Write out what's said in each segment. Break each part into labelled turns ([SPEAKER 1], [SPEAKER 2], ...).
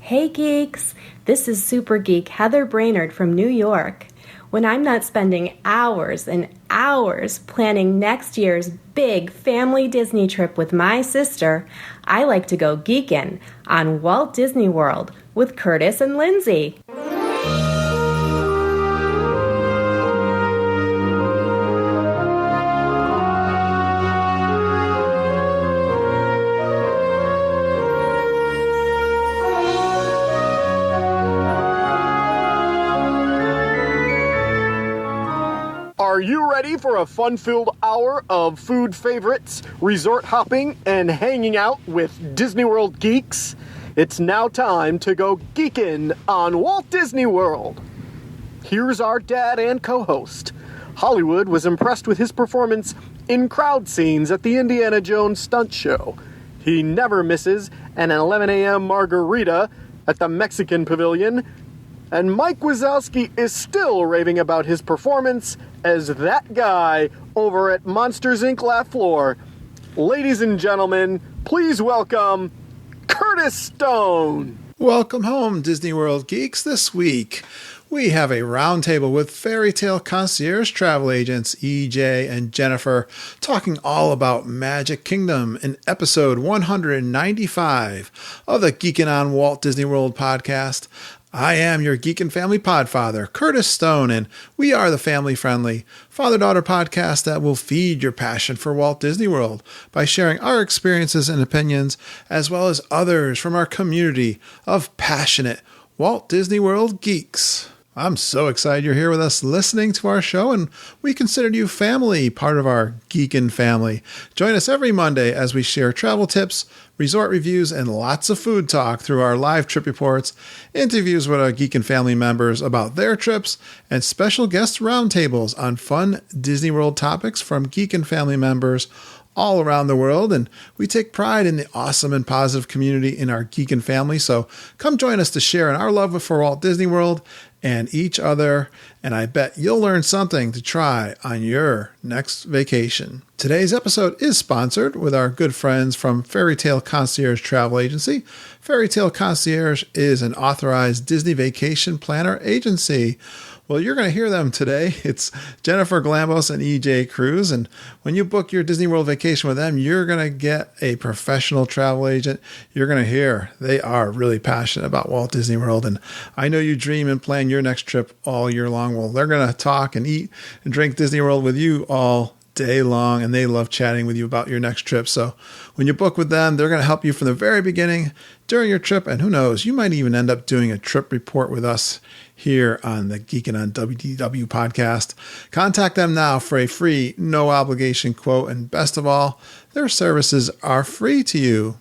[SPEAKER 1] Hey geeks, this is Super Geek Heather Brainerd from New York. When I'm not spending hours and hours planning next year's big family Disney trip with my sister, I like to go geekin' on Walt Disney World with Curtis and Lindsay.
[SPEAKER 2] Are you ready for a fun-filled hour of food favorites, resort hopping, and hanging out with Disney World geeks? It's now time to go geekin' on Walt Disney World. Here's our dad and co-host. Hollywood was impressed with his performance in crowd scenes at the Indiana Jones stunt show. He never misses an 11 a.m. margarita at the Mexican Pavilion. And Mike Wazowski is still raving about his performance as that guy over at Monsters, Inc. Laugh Floor. Ladies and gentlemen, please welcome Curtis Stone.
[SPEAKER 3] Welcome home, Disney World geeks. This week, we have a roundtable with Fairy Tale Concierge travel agents EJ and Jennifer talking all about Magic Kingdom in episode 195 of the Geekin' on Walt Disney World podcast. I am your Geekin' Family Podfather, Curtis Stone, and we are the family-friendly father-daughter podcast that will feed your passion for Walt Disney World by sharing our experiences and opinions, as well as others from our community of passionate Walt Disney World geeks. I'm so excited you're here with us listening to our show, and we consider you family, part of our Geekin' family. Join us every Monday as we share travel tips, resort reviews, and lots of food talk through our live trip reports, interviews with our Geekin' family members about their trips, and special guest roundtables on fun Disney World topics from Geekin' family members all around the world. And we take pride in the awesome and positive community in our Geekin' family. So come join us to share in our love for Walt Disney World and each other, and I bet you'll learn something to try on your next vacation. Today's episode is sponsored with our good friends from Fairy Tale Concierge Travel Agency. Fairy Tale Concierge is an authorized Disney vacation planner agency. Well, you're going to hear them today. It's Jennifer Galambos and EJ Cruz. And when you book your Disney World vacation with them, you're going to get a professional travel agent. You're going to hear they are really passionate about Walt Disney World. And I know you dream and plan your next trip all year long. Well, they're going to talk and eat and drink Disney World with you all day long, and they love chatting with you about your next trip. So when you book with them, they're going to help you from the very beginning during your trip. And who knows, you might even end up doing a trip report with us here on the Geekin' on WDW podcast. Contact them now for a free, no obligation quote. And best of all, their services are free to you.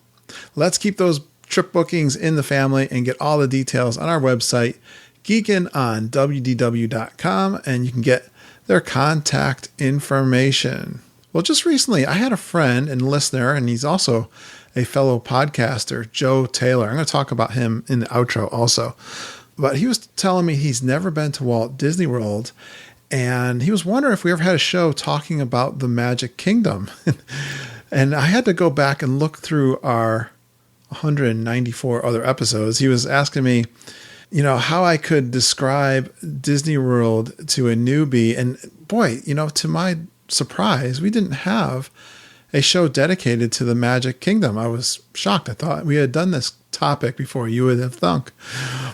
[SPEAKER 3] Let's keep those trip bookings in the family and get all the details on our website, geekinonwdw.com, and you can get their contact information. Well, just recently, I had a friend and listener, and he's also a fellow podcaster, Joe Taylor. I'm going to talk about him in the outro also. But he was telling me he's never been to Walt Disney World, and he was wondering if we ever had a show talking about the Magic Kingdom. And I had to go back and look through our 194 other episodes. He was asking me, how I could describe Disney World to a newbie. And boy, to my surprise, we didn't have a show dedicated to the Magic Kingdom. I was shocked. I thought we had done this topic before, you would have thunk.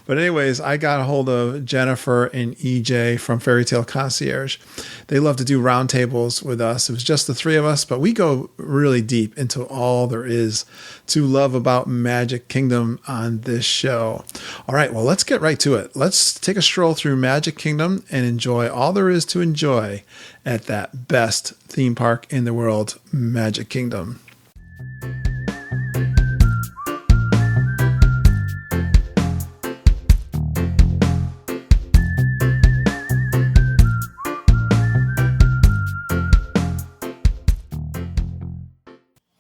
[SPEAKER 3] But anyways, I got a hold of Jennifer and EJ from Fairy Tale Concierge. They love to do roundtables with us. It was just the three of us, but we go really deep into all there is to love about Magic Kingdom on this show. All right, well, let's get right to it. Let's take a stroll through Magic Kingdom and enjoy all there is to enjoy at that best theme park in the world, Magic Kingdom.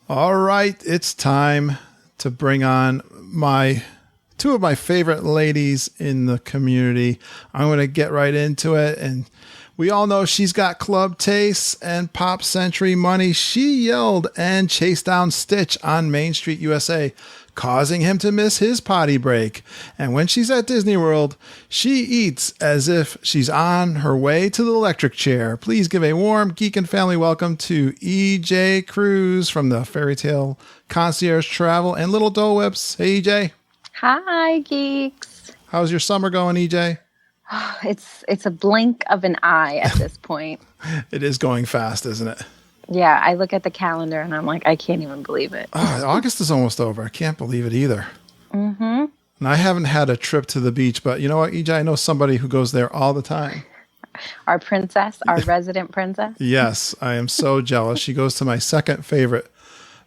[SPEAKER 3] All right, it's time to bring on two of my favorite ladies in the community. I'm going to get right into it. And we all know she's got club tastes and pop century money. She yelled and chased down Stitch on Main Street, USA. causing him to miss his potty break. And when she's at Disney World, she eats as if she's on her way to the electric chair. Please give a warm Geek and Family welcome to EJ Cruz from the Fairy Tale Concierge Travel and Little Dole Whips. Hey, EJ.
[SPEAKER 4] Hi, geeks.
[SPEAKER 3] How's your summer going, EJ?
[SPEAKER 4] It's a blink of an eye at this point.
[SPEAKER 3] It is going fast, isn't it?
[SPEAKER 4] Yeah, I look at the calendar and I'm like, I can't even believe it.
[SPEAKER 3] Oh, August is almost over. I can't believe it either.
[SPEAKER 4] Mm-hmm.
[SPEAKER 3] And I haven't had a trip to the beach, but you know what, EJ? I know somebody who goes there all the time.
[SPEAKER 4] Our princess, our resident princess.
[SPEAKER 3] Yes, I am so jealous. She goes to my second favorite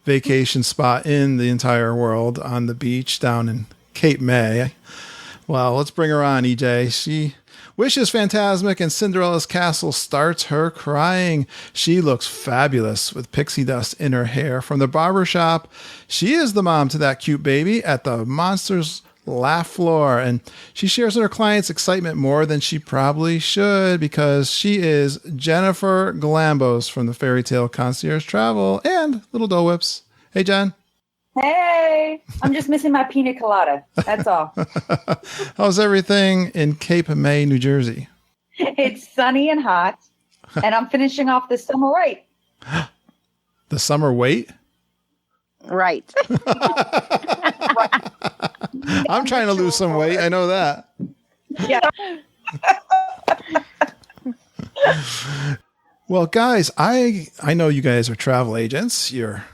[SPEAKER 3] vacation spot in the entire world on the beach down in Cape May. Well, let's bring her on, EJ. She wishes Fantasmic and Cinderella's castle starts her crying. She looks fabulous with pixie dust in her hair from the barber shop. She is the mom to that cute baby at the Monsters Laugh floor, and she shares in her clients' excitement more than she probably should because she is Jennifer Galambos from the Fairy Tale Concierge Travel and Little Dole Whips. Hey, Jen.
[SPEAKER 5] Hey, I'm just missing my pina colada. That's all.
[SPEAKER 3] How's everything in Cape May, New Jersey?
[SPEAKER 5] It's sunny and hot, and I'm finishing off the summer right.
[SPEAKER 3] The summer wait?
[SPEAKER 4] Right.
[SPEAKER 3] I'm trying to lose some weight. I know that.
[SPEAKER 5] Yeah.
[SPEAKER 3] Well, guys, I know you guys are travel agents. You're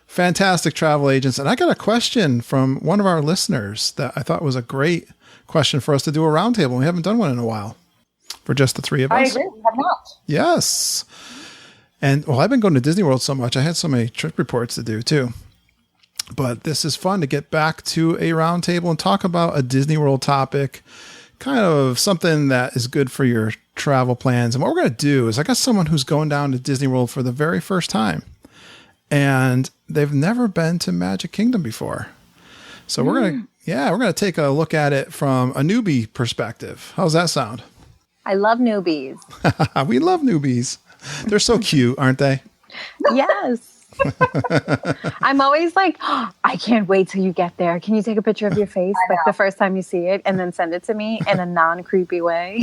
[SPEAKER 3] fantastic travel agents. And I got a question from one of our listeners that I thought was a great question for us to do a roundtable. We haven't done one in a while for just the three of us.
[SPEAKER 5] I agree. We have not.
[SPEAKER 3] Yes. And well, I've been going to Disney World so much. I had so many trip reports to do too. But this is fun to get back to a roundtable and talk about a Disney World topic, kind of something that is good for your travel plans. And what we're going to do is I got someone who's going down to Disney World for the very first time, and they've never been to Magic Kingdom before. So we're going to take a look at it from a newbie perspective. How's that sound?
[SPEAKER 4] I love newbies.
[SPEAKER 3] We love newbies. They're so cute, aren't they?
[SPEAKER 4] Yes. I'm always like, oh, I can't wait till you get there. Can you take a picture of your face like the first time you see it and then send it to me in a non-creepy way?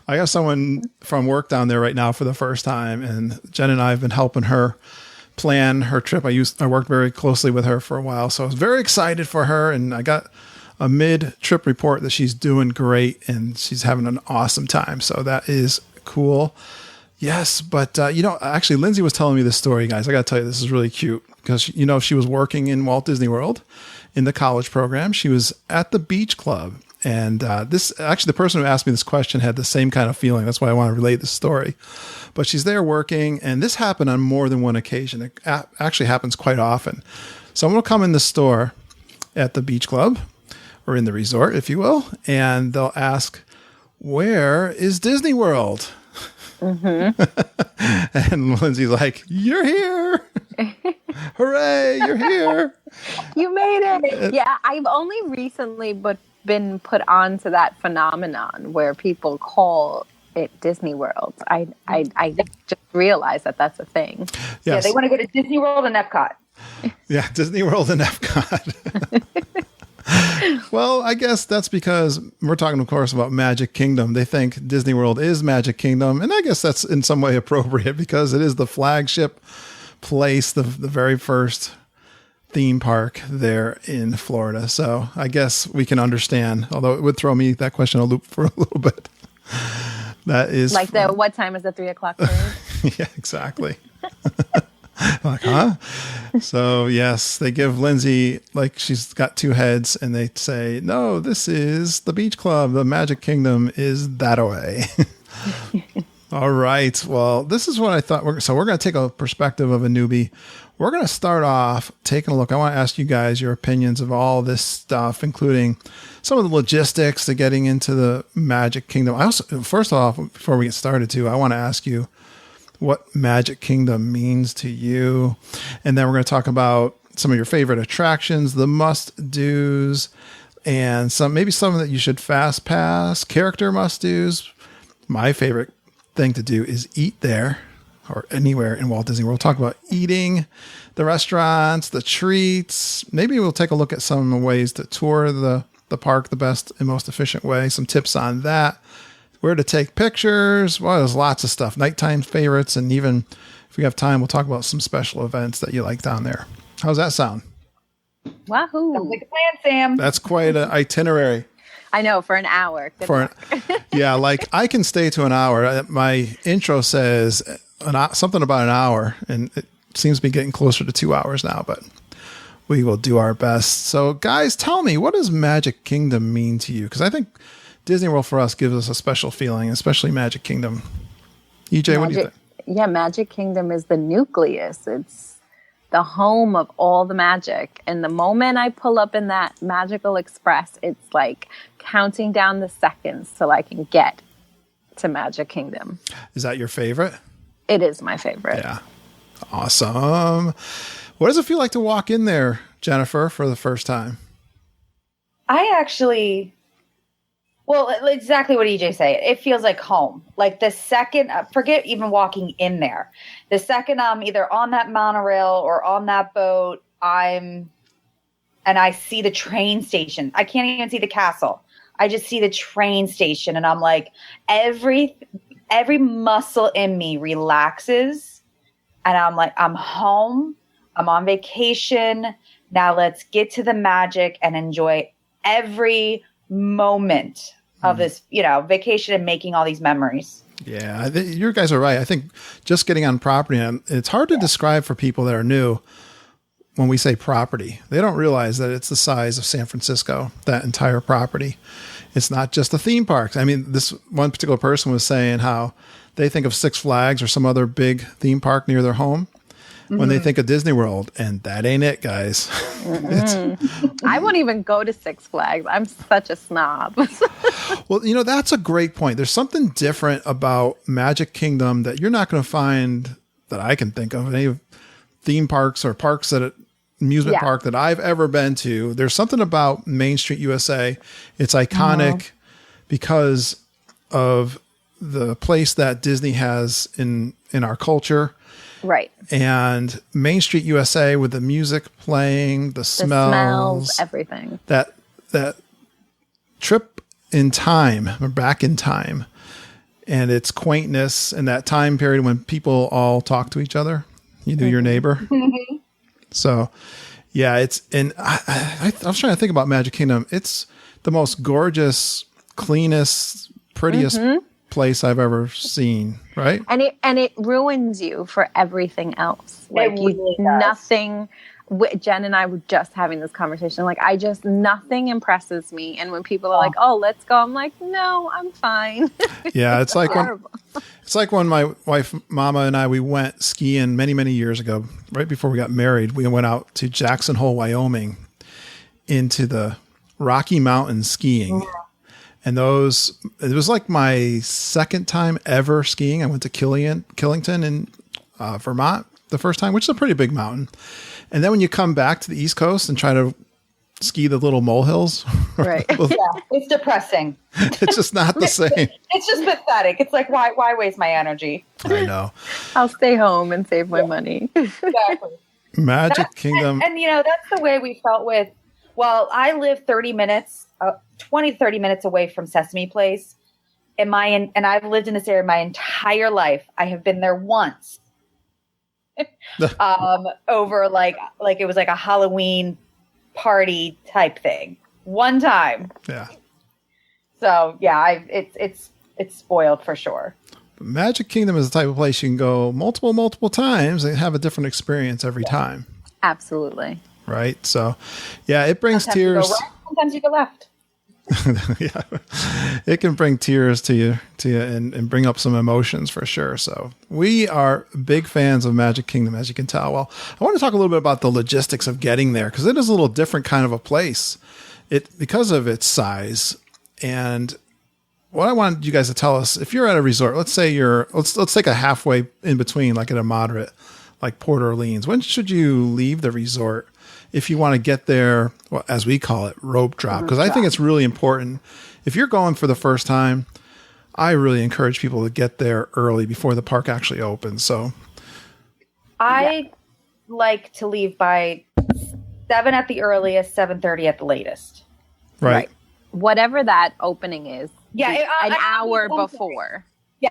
[SPEAKER 3] I got someone from work down there right now for the first time, and Jen and I have been helping her plan her trip. I worked very closely with her for a while, so I was very excited for her, and I got a mid-trip report that she's doing great and she's having an awesome time. So that is cool. Yes, but actually, Lindsay was telling me this story, guys. I got to tell you, this is really cute because, she was working in Walt Disney World in the college program. She was at the beach club. And the person who asked me this question had the same kind of feeling. That's why I want to relate this story. But she's there working, and this happened on more than one occasion. It actually happens quite often. Someone will come in the store at the beach club or in the resort, if you will, and they'll ask, "Where is Disney World?" Mm-hmm. And Lindsay's like, "You're here. Hooray, you're here.
[SPEAKER 4] You made it." Yeah, I've only recently been put on to that phenomenon where people call it Disney World. I just realized that that's a thing.
[SPEAKER 3] Yes.
[SPEAKER 5] Yeah, they want to go to Disney World and Epcot.
[SPEAKER 3] Yeah, Disney World and Epcot. Well, I guess that's because we're talking, of course, about Magic Kingdom. They think Disney World is Magic Kingdom. And I guess that's in some way appropriate because it is the flagship place, the very first theme park there in Florida. So I guess we can understand, although it would throw me that question a loop for a little bit. That is
[SPEAKER 4] like what time is the 3:00 parade?
[SPEAKER 3] Yeah, exactly. Like, huh? So yes, they give Lindsay, like, she's got two heads, and they say, "No, this is the beach club. The Magic Kingdom is that way." All right. Well, this is what I thought. We're going to take a perspective of a newbie. We're going to start off taking a look. I want to ask you guys your opinions of all this stuff, including some of the logistics to getting into the Magic Kingdom. I also, first off, before we get started too, I want to ask you what Magic Kingdom means to you. And then we're going to talk about some of your favorite attractions, the must-dos, and some that you should fast pass, character must-dos. My favorite thing to do is eat there. or anywhere in Walt Disney World. We'll talk about eating, the restaurants, the treats. Maybe we'll take a look at some ways to tour the park the best and most efficient way. Some tips on that. Where to take pictures. Well, there's lots of stuff. Nighttime favorites. And even if we have time, we'll talk about some special events that you like down there. How's that sound?
[SPEAKER 4] Wahoo.
[SPEAKER 5] Sounds like a plan, Sam.
[SPEAKER 3] That's quite an itinerary.
[SPEAKER 4] I know, for an hour.
[SPEAKER 3] Yeah, like I can stay to an hour. My intro says something about an hour, and it seems to be getting closer to 2 hours now, but we will do our best. So, guys, tell me, what does Magic Kingdom mean to you? Because I think Disney World for us gives us a special feeling, especially Magic Kingdom. EJ, what do you think?
[SPEAKER 4] Yeah, Magic Kingdom is the nucleus. It's the home of all the magic. And the moment I pull up in that Magical Express, it's like counting down the seconds till I can get to Magic Kingdom.
[SPEAKER 3] Is that your favorite?
[SPEAKER 4] It is my favorite.
[SPEAKER 3] Yeah. Awesome. What does it feel like to walk in there, Jennifer, for the first time?
[SPEAKER 5] I actually, well, exactly what EJ said. It feels like home. Like the second, forget even walking in there. The second I'm either on that monorail or on that boat, and I see the train station. I can't even see the castle. I just see the train station, and I'm like, every muscle in me relaxes, and I'm like, I'm home. I'm on vacation. Now let's get to the magic and enjoy every moment of this, vacation and making all these memories.
[SPEAKER 3] Yeah, you guys are right. I think just getting on property, and it's hard to describe for people that are new when we say property. They don't realize that it's the size of San Francisco, that entire property. It's not just the theme parks. I mean, this one particular person was saying how they think of Six Flags or some other big theme park near their home when they think of Disney World, and that ain't it, guys.
[SPEAKER 4] I won't even go to Six Flags. I'm such a snob.
[SPEAKER 3] Well, that's a great point. There's something different about Magic Kingdom that you're not going to find that I can think of any theme parks or parks that amusement park that I've ever been to. There's something about Main Street USA. It's iconic because of the place that Disney has in our culture.
[SPEAKER 4] Right.
[SPEAKER 3] And Main Street USA with the music playing, the smells,
[SPEAKER 4] everything.
[SPEAKER 3] That trip in time, or back in time, and its quaintness, and that time period when people all talk to each other. You knew your neighbor. So, yeah, I was trying to think about Magic Kingdom. It's the most gorgeous, cleanest, prettiest place I've ever seen, right?
[SPEAKER 4] And it ruins you for everything else. Like
[SPEAKER 5] really does.
[SPEAKER 4] Nothing. Jen and I were just having this conversation. Like, nothing impresses me. And when people are like, "Oh, let's go," I'm like, "No, I'm fine."
[SPEAKER 3] Yeah, it's like when my wife, Mama, and we went skiing many, many years ago, right before we got married. We went out to Jackson Hole, Wyoming, into the Rocky Mountains skiing. And it was like my second time ever skiing. I went to Killington in Vermont the first time, which is a pretty big mountain. And then when you come back to the East Coast and try to ski the little molehills,
[SPEAKER 4] right?
[SPEAKER 5] It's depressing.
[SPEAKER 3] It's just not the same.
[SPEAKER 5] It's just pathetic. It's like, why waste my energy?
[SPEAKER 3] I know.
[SPEAKER 4] I'll stay home and save my money.
[SPEAKER 5] Exactly.
[SPEAKER 3] Magic Kingdom.
[SPEAKER 5] And that's the way we felt with, I live 30 minutes away from Sesame Place. And I've lived in this area my entire life. I have been there once. Over like it was like a Halloween party type thing. One time.
[SPEAKER 3] Yeah.
[SPEAKER 5] So yeah, it's spoiled for sure.
[SPEAKER 3] Magic Kingdom is the type of place you can go multiple times and have a different experience every time.
[SPEAKER 4] Absolutely.
[SPEAKER 3] Right. So yeah, it brings tears.
[SPEAKER 5] You go right, sometimes you go left.
[SPEAKER 3] Yeah, it can bring tears to you and bring up some emotions for sure. So we are big fans of Magic Kingdom, as you can tell. Well, I want to talk a little bit about the logistics of getting there, because it is a little different kind of a place because of its size. And what I wanted you guys to tell us, if you're at a resort, let's say let's take a halfway in between, like at a moderate, like Port Orleans. When should you leave the resort if you want to get there, well, as we call it, rope drop? Because I think it's really important. If you're going for the first time, I really encourage people to get there early before the park actually opens. So
[SPEAKER 5] I like to leave by 7 at the earliest, 7:30 at the latest.
[SPEAKER 3] right.
[SPEAKER 4] Whatever that opening is.
[SPEAKER 5] Yeah,
[SPEAKER 4] An hour before.
[SPEAKER 5] Yeah,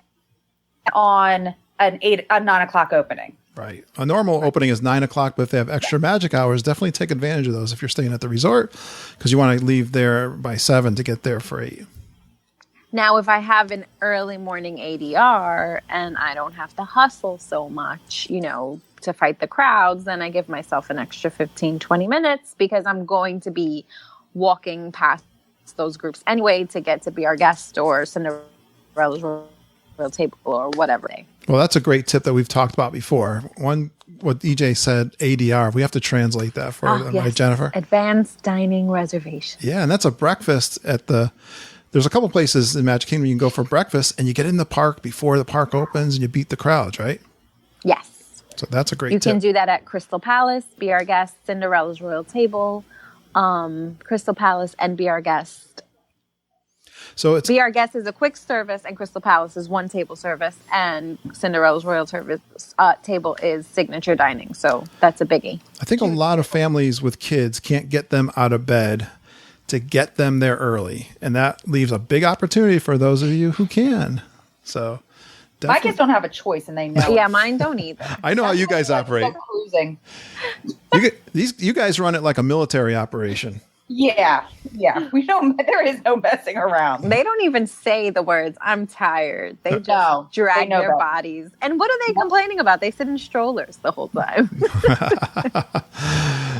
[SPEAKER 5] on a 9 o'clock opening.
[SPEAKER 3] Right. A normal opening is 9 o'clock, but if they have extra magic hours, definitely take advantage of those if you're staying at the resort, because you want to leave there by 7 to get there for 8.
[SPEAKER 4] Now, if I have an early morning ADR and I don't have to hustle so much, to fight the crowds, then I give myself an extra 15, 20 minutes because I'm going to be walking past those groups anyway to get to Be Our Guest or Cinderella's Royal Table or whatever.
[SPEAKER 3] Well, that's a great tip that we've talked about before. What EJ said, ADR, we have to translate that for them, right, Jennifer?
[SPEAKER 4] Advanced Dining Reservation.
[SPEAKER 3] Yeah, and that's a breakfast there's a couple places in Magic Kingdom you can go for breakfast and you get in the park before the park opens and you beat the crowds, right?
[SPEAKER 4] Yes.
[SPEAKER 3] So that's a great
[SPEAKER 4] tip. You can do that at Crystal Palace, Be Our Guest, Cinderella's Royal Table, Crystal Palace, and Be Our Guest.
[SPEAKER 3] So it's
[SPEAKER 4] Be Our Guest is a quick service, and Crystal Palace is one table service, and Cinderella's Royal Service table is signature dining. So that's a biggie.
[SPEAKER 3] I think a lot of families with kids can't get them out of bed to get them there early, and that leaves a big opportunity for those of you who can. So
[SPEAKER 5] my kids don't have a choice, and they know.
[SPEAKER 4] Yeah, mine don't either.
[SPEAKER 3] I know how you guys operate.
[SPEAKER 5] Cruising.
[SPEAKER 3] You guys run it like a military operation.
[SPEAKER 5] Yeah. We don't. There is no messing around.
[SPEAKER 4] They don't even say the words "I'm tired." They just drag their bodies. And what are they complaining about? They sit in strollers the whole time.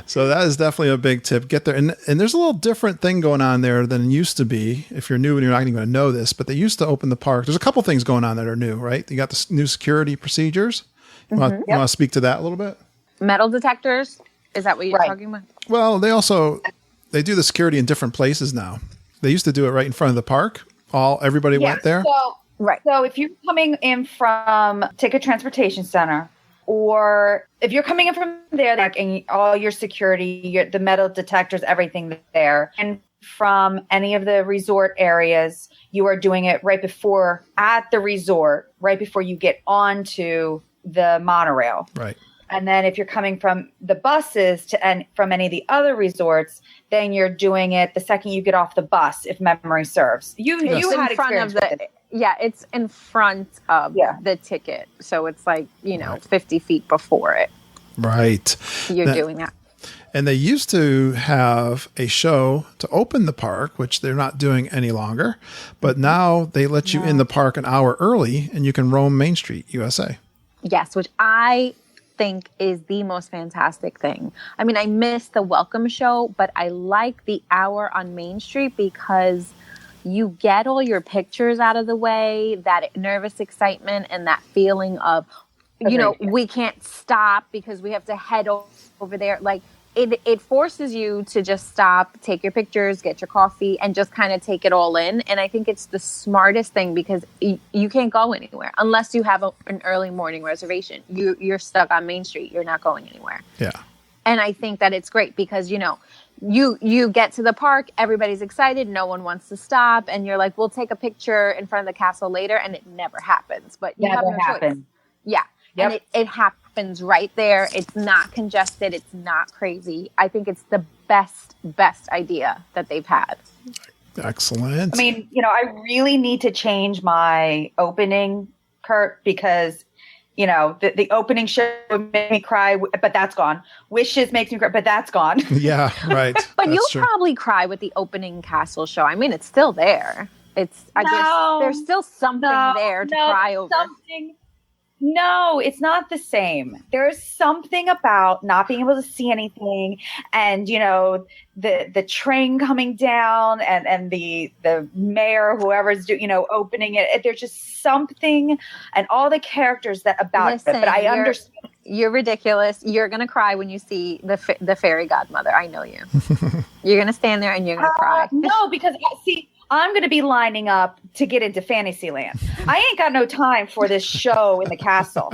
[SPEAKER 3] So that is definitely a big tip. Get there, and there's a little different thing going on there than it used to be. If you're new and you're not even going to know this, but they used to open the park. There's a couple things going on that are new, right? You got the new security procedures. You want to speak to that a little bit?
[SPEAKER 4] Metal detectors. Is that what you're talking about?
[SPEAKER 3] Well, they do the security in different places now. They used to do it right in front of the park. Everybody went there.
[SPEAKER 5] So if you're coming in from Ticket Transportation Center, or if you're coming in from there, and all your security, the metal detectors, everything there, and from any of the resort areas, you are doing it right before at the resort, right before you get onto the monorail.
[SPEAKER 3] Right.
[SPEAKER 5] And then if you're coming from the buses and from any of the other resorts, then you're doing it the second you get off the bus, if memory serves. You had experience with it.
[SPEAKER 4] Yeah, it's in front of the ticket. So it's 50 feet before it.
[SPEAKER 3] Right.
[SPEAKER 4] You're doing that.
[SPEAKER 3] And they used to have a show to open the park, which they're not doing any longer. But now they let you in the park an hour early and you can roam Main Street, USA.
[SPEAKER 4] Yes, which I think is the most fantastic thing. I mean, I miss the welcome show, but I like the hour on Main Street because you get all your pictures out of the way, that nervous excitement and that feeling of, we can't stop because we have to head over there. Like it forces you to just stop, take your pictures, get your coffee, and just kind of take it all in. And I think it's the smartest thing because you can't go anywhere unless you have an early morning reservation. You're stuck on Main Street. You're not going anywhere.
[SPEAKER 3] Yeah.
[SPEAKER 4] And I think that it's great because, you get to the park, everybody's excited, no one wants to stop, and you're like, we'll take a picture in front of the castle later, and it never happens. But you have no choice. Yeah. Yep. And it happens right there. It's not congested. It's not crazy. I think it's the best idea that they've had.
[SPEAKER 3] Excellent.
[SPEAKER 5] I mean, I really need to change my opening, Kurt, because, the opening show made me cry, but that's gone. Wishes makes me cry, but that's gone.
[SPEAKER 3] Yeah, right.
[SPEAKER 4] But you'll probably cry with the opening castle show. I mean, it's still there. There's still something there to cry over.
[SPEAKER 5] No, it's not the same. There's something about not being able to see anything, and the train coming down, and the mayor, whoever's opening it. There's just something, and all the characters it. But I understand.
[SPEAKER 4] You're ridiculous. You're gonna cry when you see the fairy godmother. I know you. You're gonna stand there and you're gonna cry.
[SPEAKER 5] No, because I'm going to be lining up to get into Fantasyland. I ain't got no time for this show in the castle.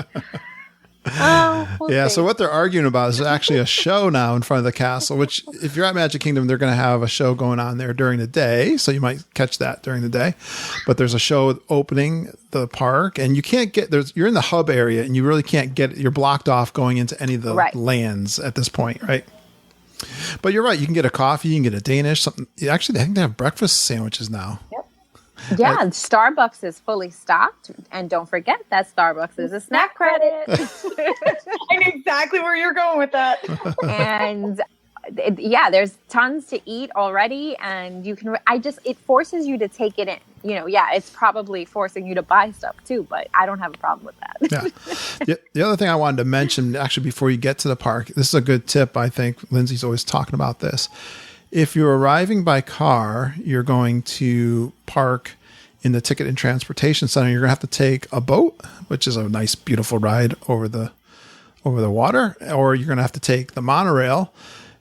[SPEAKER 3] Yeah, so what they're arguing about is actually a show now in front of the castle, which if you're at Magic Kingdom, they're going to have a show going on there during the day. So you might catch that during the day. But there's a show opening the park, and you can't get you're in the hub area, and you really can't you're blocked off going into any of the lands at this point, right? But you're right. You can get a coffee, you can get a Danish, something. Actually, I think they have breakfast sandwiches now.
[SPEAKER 4] Yep. Yeah, Starbucks is fully stocked. And don't forget that Starbucks is a snack credit.
[SPEAKER 5] I knew exactly where you're going with that.
[SPEAKER 4] And there's tons to eat already. And you can, it forces you to take it in. It's probably forcing you to buy stuff too, but I don't have a problem with that.
[SPEAKER 3] Yeah. The other thing I wanted to mention, actually, before you get to the park, this is a good tip. I think Lindsay's always talking about this. If you're arriving by car, you're going to park in the Ticket and Transportation Center. You're going to have to take a boat, which is a nice, beautiful ride over the water, or you're going to have to take the monorail,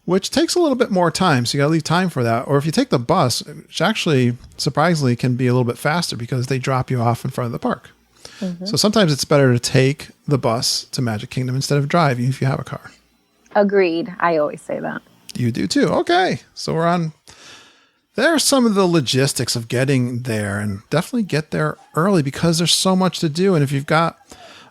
[SPEAKER 3] which takes a little bit more time. So you got to leave time for that. Or if you take the bus, which actually surprisingly can be a little bit faster because they drop you off in front of the park. Mm-hmm. So sometimes it's better to take the bus to Magic Kingdom instead of driving if you have a car.
[SPEAKER 4] Agreed. I always say that.
[SPEAKER 3] You do too. Okay. So we're on. There are some of the logistics of getting there, and definitely get there early because there's so much to do. And if you've got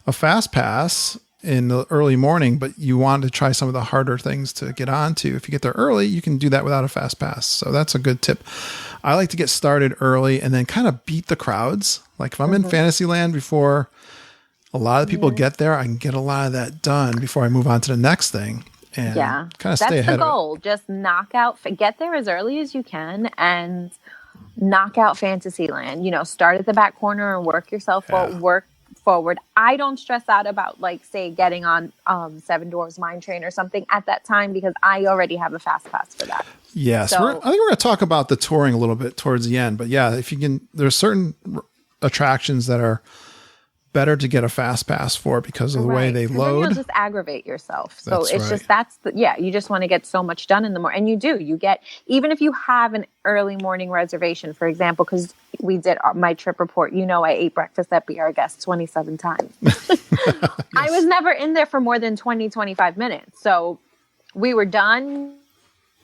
[SPEAKER 3] a fast pass in the early morning, but you want to try some of the harder things to get onto, if you get there early, you can do that without a fast pass. So that's a good tip. I like to get started early and then kind of beat the crowds. Like if I'm in Fantasyland before a lot of people get there, I can get a lot of that done before I move on to the next thing. And kind of stay ahead of it.
[SPEAKER 4] That's the goal. Just get there as early as you can and knock out Fantasyland. Start at the back corner and work yourself forward. I don't stress out about, say, getting on Seven Dwarfs Mine Train or something at that time because I already have a fast pass for that.
[SPEAKER 3] Yes. I think we're going to talk about the touring a little bit towards the end. But yeah, if you can, there's certain attractions that are better to get a fast pass for because of the way they load.
[SPEAKER 4] Then you'll just aggravate yourself. So you just want to get so much done in the morning. And you get, even if you have an early morning reservation, for example, because we did my trip report, I ate breakfast at Be Our Guest 27 times. Yes. I was never in there for more than 20, 25 minutes. So we were done,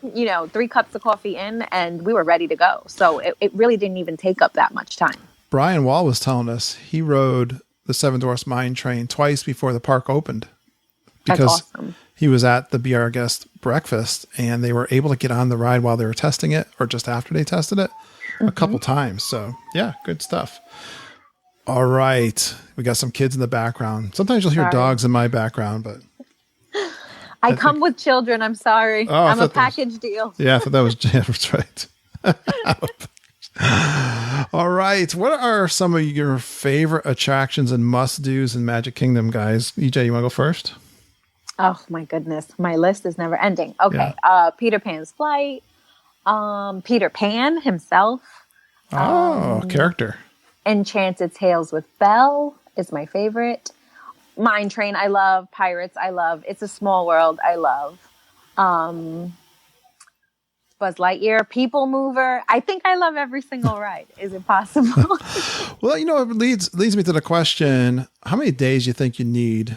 [SPEAKER 4] 3 cups of coffee in, and we were ready to go. So it really didn't even take up that much time.
[SPEAKER 3] Brian Wall was telling us he rode the Seven Dwarfs Mine Train twice before the park opened because he was at the Be Our Guest breakfast and they were able to get on the ride while they were testing it or just after they tested it a couple times. So yeah, good stuff. All right. We got some kids in the background. Sometimes you'll hear dogs in my background, but
[SPEAKER 4] I come with children. I'm sorry.
[SPEAKER 3] Oh,
[SPEAKER 4] I'm a package deal.
[SPEAKER 3] Yeah. I thought that was Jen. That's right. All right. What are some of your favorite attractions and must-dos in Magic Kingdom, guys? EJ, you want to go first?
[SPEAKER 4] Oh, my goodness. My list is never ending. Okay.
[SPEAKER 3] Yeah.
[SPEAKER 4] Peter Pan's Flight. Peter Pan himself.
[SPEAKER 3] Character.
[SPEAKER 4] Enchanted Tales with Belle is my favorite. Mine Train, I love. Pirates, I love. It's a Small World, I love. Buzz Lightyear, People Mover. I think I love every single ride. Is it possible?
[SPEAKER 3] Well, it leads me to the question, how many days do you think you need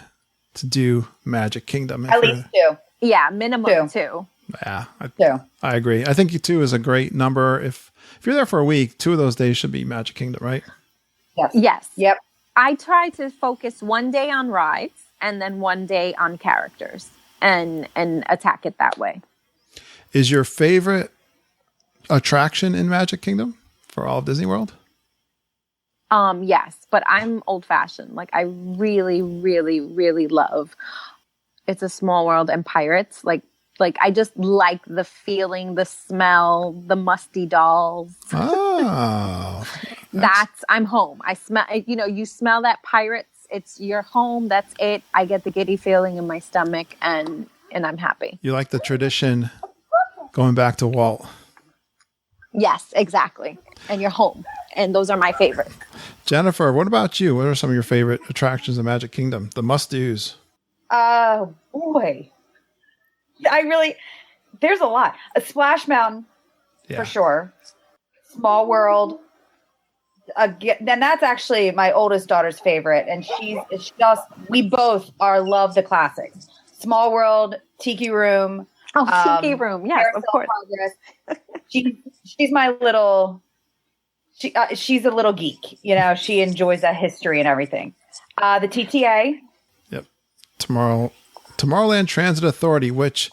[SPEAKER 3] to do Magic Kingdom?
[SPEAKER 5] At least 2.
[SPEAKER 4] Yeah, minimum 2.
[SPEAKER 3] Yeah, I agree. I think 2 is a great number. If you're there for a week, 2 of those days should be Magic Kingdom, right?
[SPEAKER 4] Yes.
[SPEAKER 5] Yep.
[SPEAKER 4] I try to focus one day on rides and then one day on characters and attack it that way.
[SPEAKER 3] Is your favorite attraction in Magic Kingdom for all of Disney World?
[SPEAKER 4] Yes, but I'm old fashioned. I really, really, really love It's a Small World and Pirates. I just like the feeling, the smell, the musty dolls.
[SPEAKER 3] Oh,
[SPEAKER 4] I'm home. I smell, you smell that Pirates. It's your home. That's it. I get the giddy feeling in my stomach and I'm happy.
[SPEAKER 3] You like the tradition going back to Walt.
[SPEAKER 4] Yes, exactly. And you're home. And those are my favorites.
[SPEAKER 3] Jennifer, what about you? What are some of your favorite attractions in Magic Kingdom? The must-dos.
[SPEAKER 5] Oh, boy. There's a lot. A Splash Mountain, for sure. Small World. then that's actually my oldest daughter's favorite, and we both love the classics. Small World, Tiki Room.
[SPEAKER 4] Oh, Tiki Room, yes, of course.
[SPEAKER 5] She's my little. She's a little geek. She enjoys that history and everything. The TTA.
[SPEAKER 3] Yep. Tomorrowland Transit Authority, which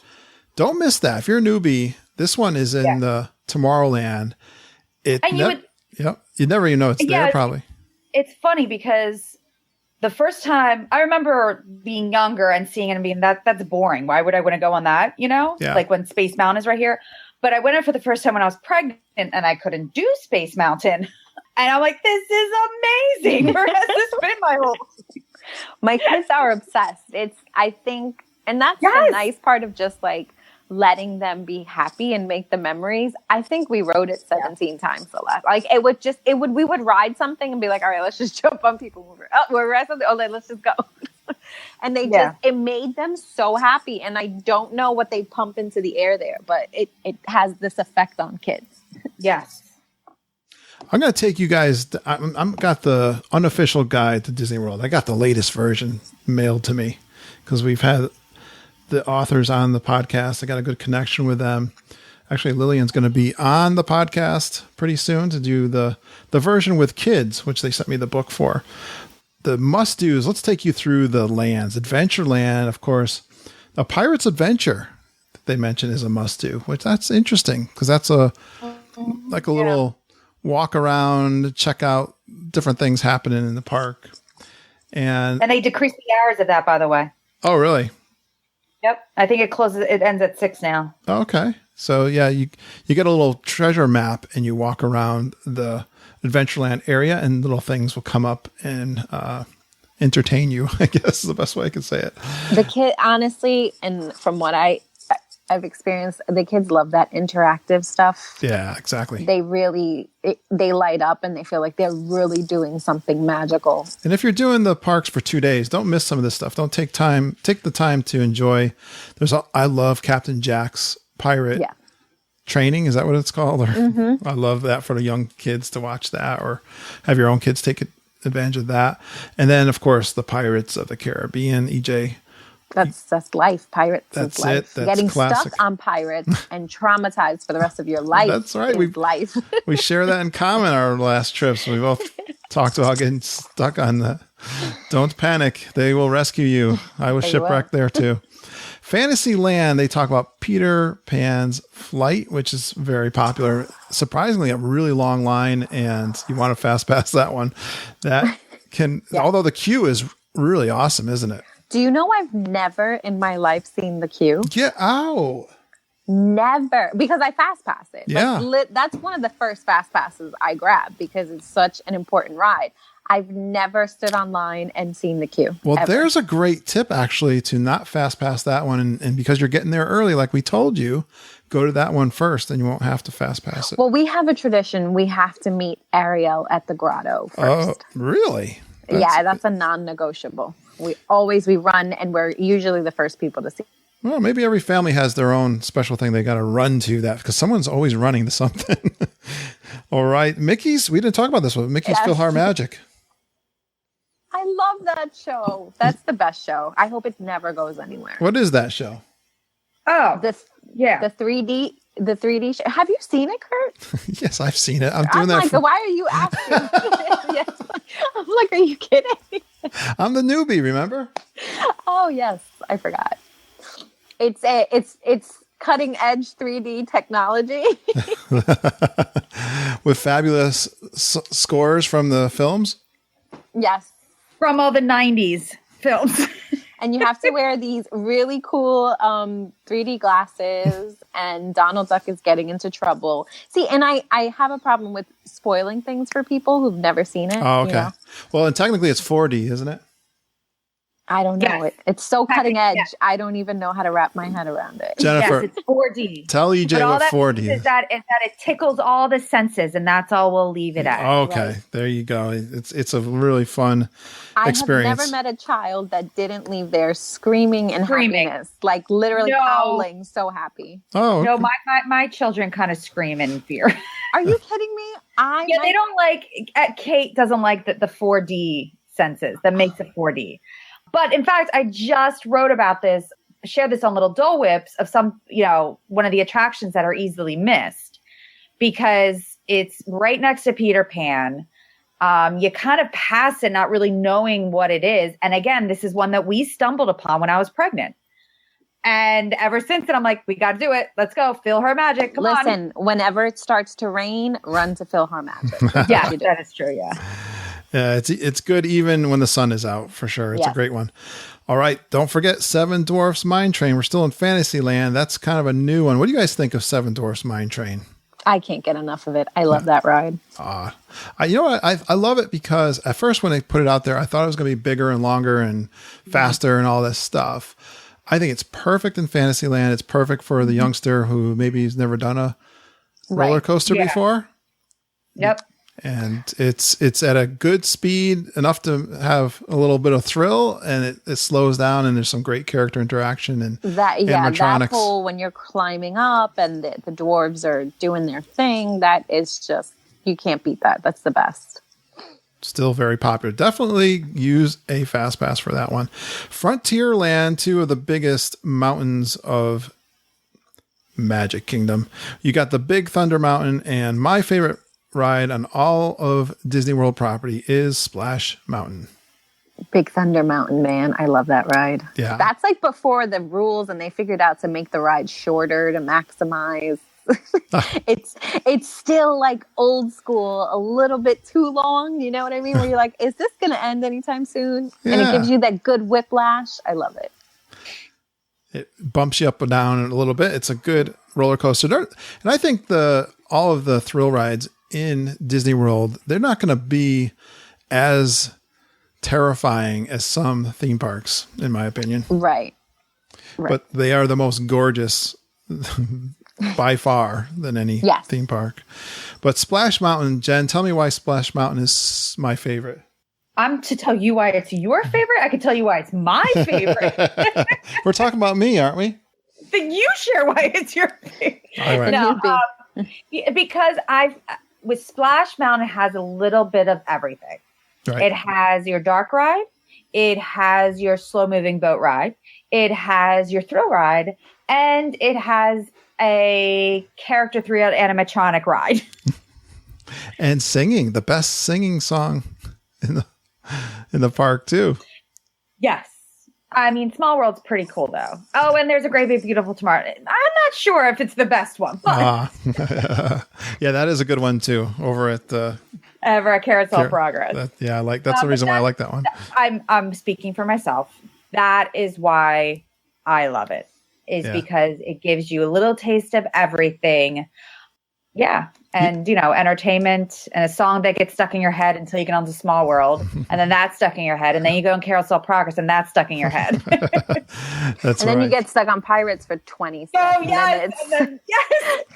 [SPEAKER 3] don't miss that. If you're a newbie, this one is in the Tomorrowland. You never even know it's there probably.
[SPEAKER 5] It's funny because the first time I remember being younger and seeing it and being that's boring. Why would I want to go on that? Like when Space Mountain is right here. But I went in for the first time when I was pregnant and I couldn't do Space Mountain. And I'm like, this is amazing. Where has this been my whole life?
[SPEAKER 4] My kids are obsessed. And that's the nice part of just like letting them be happy and make the memories. I think we rode it 17 times the last. Like we would ride something and be like, all right, let's just jump on people mover. Oh, we're resting. Oh, let's just go. And it made them so happy. And I don't know what they pump into the air there, but it has this effect on kids.
[SPEAKER 5] Yes.
[SPEAKER 3] I'm going to take you guys. I'm got the unofficial guide to Disney World. I got the latest version mailed to me because we've had the authors on the podcast. I got a good connection with them. Actually, Lillian's going to be on the podcast pretty soon to do the version with kids, which they sent me the book for. The must-dos, let's take you through the lands. Adventureland, of course. A Pirate's Adventure that they mentioned is a must-do, which that's interesting because that's a little walk around, check out different things happening in the park. And
[SPEAKER 5] they decreased the hours of that, by the way.
[SPEAKER 3] Oh, really?
[SPEAKER 5] Yep. I think it ends at 6 now.
[SPEAKER 3] Okay. So yeah, you get a little treasure map and you walk around the Adventureland area and little things will come up and entertain you, I guess is the best way I can say it.
[SPEAKER 4] The kid, honestly, and from what I've experienced, the kids love that interactive stuff.
[SPEAKER 3] Yeah, exactly.
[SPEAKER 4] They really, they light up and they feel like they're really doing something magical.
[SPEAKER 3] And if you're doing the parks for 2 days, don't miss some of this stuff. Don't take the time to enjoy. I love Captain Jack's pirate training. Is that what it's called? Or I love that for the young kids to watch that or have your own kids take advantage of that. And then of course the Pirates of the Caribbean, EJ.
[SPEAKER 4] That's life. Pirates
[SPEAKER 3] that's
[SPEAKER 4] is life.
[SPEAKER 3] It. That's
[SPEAKER 4] getting
[SPEAKER 3] classic.
[SPEAKER 4] stuck on pirates and traumatized for the rest of your life.
[SPEAKER 3] That's right.
[SPEAKER 4] Life.
[SPEAKER 3] We share that in common. Our last trips, we both talked about getting stuck on that. Don't panic. They will rescue you. I was shipwrecked there too. Fantasyland, they talk about Peter Pan's Flight, which is very popular. Surprisingly, a really long line, and you want to fast pass that one. That can, although the queue is really awesome, isn't it?
[SPEAKER 4] Do you know I've never in my life seen the queue?
[SPEAKER 3] Get out.
[SPEAKER 4] Never, because I fast pass it.
[SPEAKER 3] Yeah.
[SPEAKER 4] That's one of the first fast passes I grab because it's such an important ride. I've never stood online and seen the queue.
[SPEAKER 3] Well,
[SPEAKER 4] ever.
[SPEAKER 3] There's a great tip actually to not fast pass that one. And because you're getting there early, like we told you, go to that one first and you won't have to fast pass it.
[SPEAKER 4] Well, we have a tradition. We have to meet Ariel at the grotto first.
[SPEAKER 3] Oh, really?
[SPEAKER 4] That's a non-negotiable. We run and we're usually the first people to see.
[SPEAKER 3] Well, maybe every family has their own special thing they got to run to that because someone's always running to something. All right. Mickey's, we didn't talk about this one. Mickey's PhilharMagic.
[SPEAKER 4] I love that show. That's the best show. I hope it never goes anywhere.
[SPEAKER 3] What is that show?
[SPEAKER 5] Oh,
[SPEAKER 4] the 3D show. Have you seen it, Kurt?
[SPEAKER 3] Yes, I've seen it. I'm doing that.
[SPEAKER 4] Why are you asking? Yes. I'm like, are you kidding?
[SPEAKER 3] I'm the newbie, remember?
[SPEAKER 4] Oh yes, I forgot. It's cutting edge 3D technology
[SPEAKER 3] with fabulous scores from the films.
[SPEAKER 4] Yes,
[SPEAKER 5] from all the 90s films.
[SPEAKER 4] And you have to wear these really cool 3D glasses, and Donald Duck is getting into trouble. See, and I have a problem with spoiling things for people who've never seen it.
[SPEAKER 3] Oh, okay.
[SPEAKER 4] You know?
[SPEAKER 3] Well, and technically it's 4D, isn't it?
[SPEAKER 4] I don't know. Yes. It's so cutting edge. Yes. I don't even know how to wrap my head around it.
[SPEAKER 3] Jennifer,
[SPEAKER 5] yes, it's 4D.
[SPEAKER 3] Tell EJ what 4D is.
[SPEAKER 5] That it tickles all the senses, and that's all we'll leave it at.
[SPEAKER 3] Okay, right? There you go. It's a really fun experience.
[SPEAKER 4] I have never met a child that didn't leave there screaming in happiness, like literally howling, so happy.
[SPEAKER 3] Oh, okay.
[SPEAKER 5] No, my children kind of scream in fear.
[SPEAKER 4] Are you kidding me?
[SPEAKER 5] They don't like, Kate doesn't like the 4D senses that makes it 4D. But in fact, I just wrote about this, shared this on Little Dole Whips of some, one of the attractions that are easily missed because it's right next to Peter Pan. You kind of pass it not really knowing what it is. And again, this is one that we stumbled upon when I was pregnant. And ever since then, I'm like, we got to do it. Let's go. Feel her magic. Come on.
[SPEAKER 4] Listen, whenever it starts to rain, run to Feel Her Magic.
[SPEAKER 5] Yeah, that is true. Yeah.
[SPEAKER 3] Yeah, it's good even when the sun is out, for sure. It's a great one. All right. Don't forget Seven Dwarfs Mine Train. We're still in Fantasyland. That's kind of a new one. What do you guys think of Seven Dwarfs Mine Train?
[SPEAKER 4] I can't get enough of it. I love that ride.
[SPEAKER 3] You know what? I love it because at first when they put it out there, I thought it was going to be bigger and longer and faster and all this stuff. I think it's perfect in Fantasyland. It's perfect for the youngster who maybe has never done a roller coaster before.
[SPEAKER 5] Yep.
[SPEAKER 3] And it's at a good speed, enough to have a little bit of thrill, and it slows down, and there's some great character interaction and animatronics.
[SPEAKER 4] That whole when you're climbing up and the dwarves are doing their thing, that is just, you can't beat that. That's the best.
[SPEAKER 3] Still very popular. Definitely use a fast pass for that one. Frontierland, two of the biggest mountains of Magic Kingdom. You got the Big Thunder Mountain, and my favorite ride on all of Disney World property is Splash Mountain.
[SPEAKER 4] Big Thunder Mountain, man. I love that ride.
[SPEAKER 3] Yeah.
[SPEAKER 4] That's like before the rules and they figured out to make the ride shorter to maximize. It's still like old school, a little bit too long. You know what I mean? Where you're like, is this going to end anytime soon? Yeah. And it gives you that good whiplash. I love it.
[SPEAKER 3] It bumps you up and down a little bit. It's a good roller coaster. And I think all of the thrill rides in Disney World, they're not going to be as terrifying as some theme parks, in my opinion.
[SPEAKER 4] Right.
[SPEAKER 3] But they are the most gorgeous by far than any theme park. But Splash Mountain, Jen, tell me why Splash Mountain is my favorite.
[SPEAKER 5] I'm to tell you why it's your favorite. I can tell you why it's my favorite.
[SPEAKER 3] We're talking about me, aren't we?
[SPEAKER 5] Then you share why it's your favorite.
[SPEAKER 3] All right.
[SPEAKER 5] No, because with Splash Mountain has a little bit of everything. Right. It has your dark ride. It has your slow moving boat ride. It has your thrill ride, and it has a character 3D animatronic ride.
[SPEAKER 3] And singing, the best singing song in the park too. Yes.
[SPEAKER 5] I mean, Small World's pretty cool though. Oh, and there's a Great Big Beautiful Tomorrow. I'm not sure if it's the best one, but
[SPEAKER 3] yeah, that is a good one too. Over at
[SPEAKER 5] Carousel Progress.
[SPEAKER 3] That's the reason why I like that one.
[SPEAKER 5] I'm speaking for myself. That is why I love it. Because it gives you a little taste of everything. Yeah. And, entertainment and a song that gets stuck in your head until you get onto Small World. And then that's stuck in your head. And then you go in Carousel Progress and that's stuck in your head.
[SPEAKER 4] Then you get stuck on Pirates for 20 seconds. Oh, yes.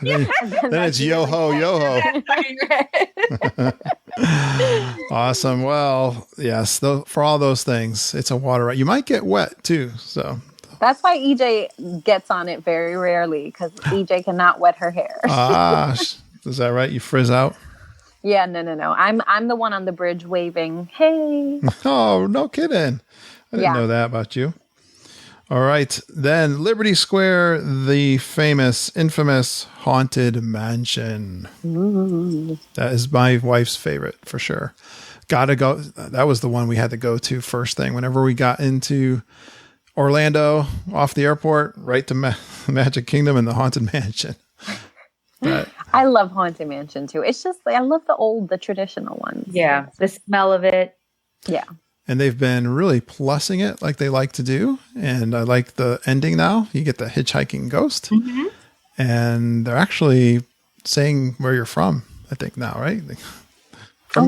[SPEAKER 3] Then it's yo-ho, yo-ho. Awesome. Well, yes, for all those things, it's a water ride. You might get wet too. So
[SPEAKER 4] that's why EJ gets on it very rarely, because EJ cannot wet her hair.
[SPEAKER 3] Is that right? You frizz out?
[SPEAKER 4] Yeah, no. I'm the one on the bridge waving. Hey.
[SPEAKER 3] Oh, no kidding. I didn't know that about you. All right. Then Liberty Square, the infamous Haunted Mansion. Ooh. That is my wife's favorite for sure. Gotta go. That was the one we had to go to first thing. Whenever we got into Orlando off the airport, right to Magic Kingdom and the Haunted Mansion.
[SPEAKER 4] I love Haunted Mansion too. It's just, I love the traditional ones.
[SPEAKER 5] Yeah. The smell of it.
[SPEAKER 4] Yeah.
[SPEAKER 3] And they've been really plussing it like they like to do. And I like the ending now. You get the hitchhiking ghost. Mm-hmm. And they're actually saying where you're from, I think now, right?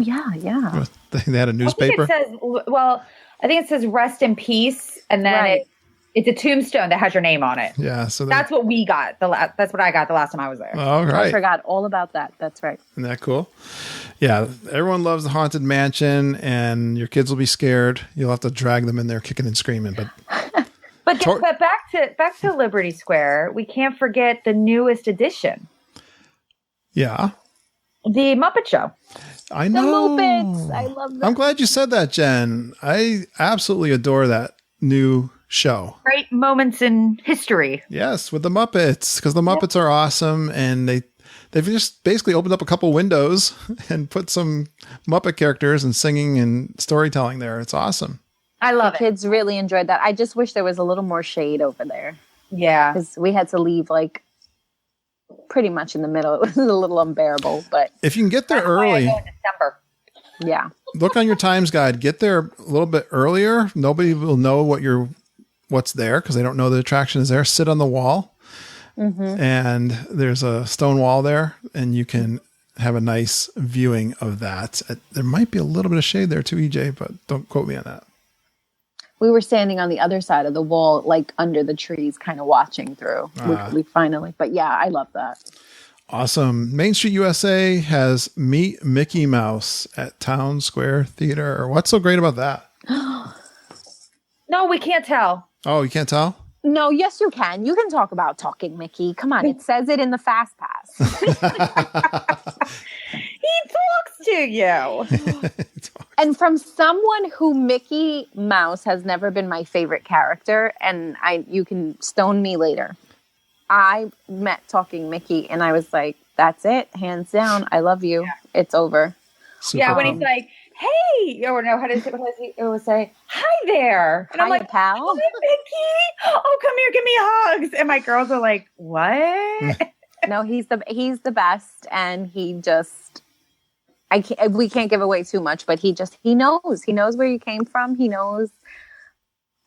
[SPEAKER 4] Yeah.
[SPEAKER 3] They had a newspaper.
[SPEAKER 5] I think it says rest in peace. And then it's a tombstone that has your name on it.
[SPEAKER 3] Yeah. So
[SPEAKER 5] that's what we got. That's what I got the last time I was there.
[SPEAKER 3] Oh, right.
[SPEAKER 4] I forgot all about that. That's right.
[SPEAKER 3] Isn't that cool? Yeah. Everyone loves the Haunted Mansion, and your kids will be scared. You'll have to drag them in there kicking and screaming.
[SPEAKER 5] But back to Liberty Square, we can't forget the newest addition.
[SPEAKER 3] Yeah.
[SPEAKER 5] The Muppet Show.
[SPEAKER 3] I
[SPEAKER 4] The
[SPEAKER 3] know.
[SPEAKER 4] Muppets. I love that.
[SPEAKER 3] I'm glad you said that, Jen. I absolutely adore that new show.
[SPEAKER 5] Great moments in history.
[SPEAKER 3] Yes, with the Muppets, because the Muppets are awesome, and they've just basically opened up a couple windows and put some Muppet characters and singing and storytelling there. It's awesome.
[SPEAKER 5] I love it.
[SPEAKER 4] Kids really enjoyed that. I just wish there was a little more shade over there
[SPEAKER 5] Yeah.
[SPEAKER 4] because we had to leave like pretty much in the middle. It was a little unbearable, but
[SPEAKER 3] If you can get there
[SPEAKER 5] That's why I
[SPEAKER 3] early,
[SPEAKER 5] go in December.
[SPEAKER 4] yeah.
[SPEAKER 3] look on your times guide. Get there a little bit earlier. Nobody will know what's there because they don't know the attraction is there. Sit on the wall, and there's a stone wall there, and you can have a nice viewing of that. There might be a little bit of shade there too, EJ, but don't quote me on that.
[SPEAKER 4] We were standing on the other side of the wall, like under the trees, kind of watching through. We finally, but yeah, I love that.
[SPEAKER 3] Awesome. Main Street USA has Meet Mickey Mouse at Town Square Theater. What's so great about that?
[SPEAKER 5] No, we can't tell.
[SPEAKER 3] Oh, you can't tell?
[SPEAKER 4] No, yes, you can. You can talk about Talking Mickey. Come on, it says it in the Fast Pass.
[SPEAKER 5] He talks to you.
[SPEAKER 4] And from someone who Mickey Mouse has never been my favorite character, and you can stone me later. I met Talking Mickey, and I was like, "That's it, hands down. I love you. It's over."
[SPEAKER 3] Super
[SPEAKER 5] Yeah, when
[SPEAKER 3] cool.
[SPEAKER 5] he's like, "Hey," or no, what does he always say? "Hi there," and I'm
[SPEAKER 4] Hiya,
[SPEAKER 5] like,
[SPEAKER 4] pal.
[SPEAKER 5] "Hi, Mickey. Oh, come here, give me hugs." And my girls are like, "What?"
[SPEAKER 4] No, he's the best, and he just we can't give away too much, but he knows where you came from, he knows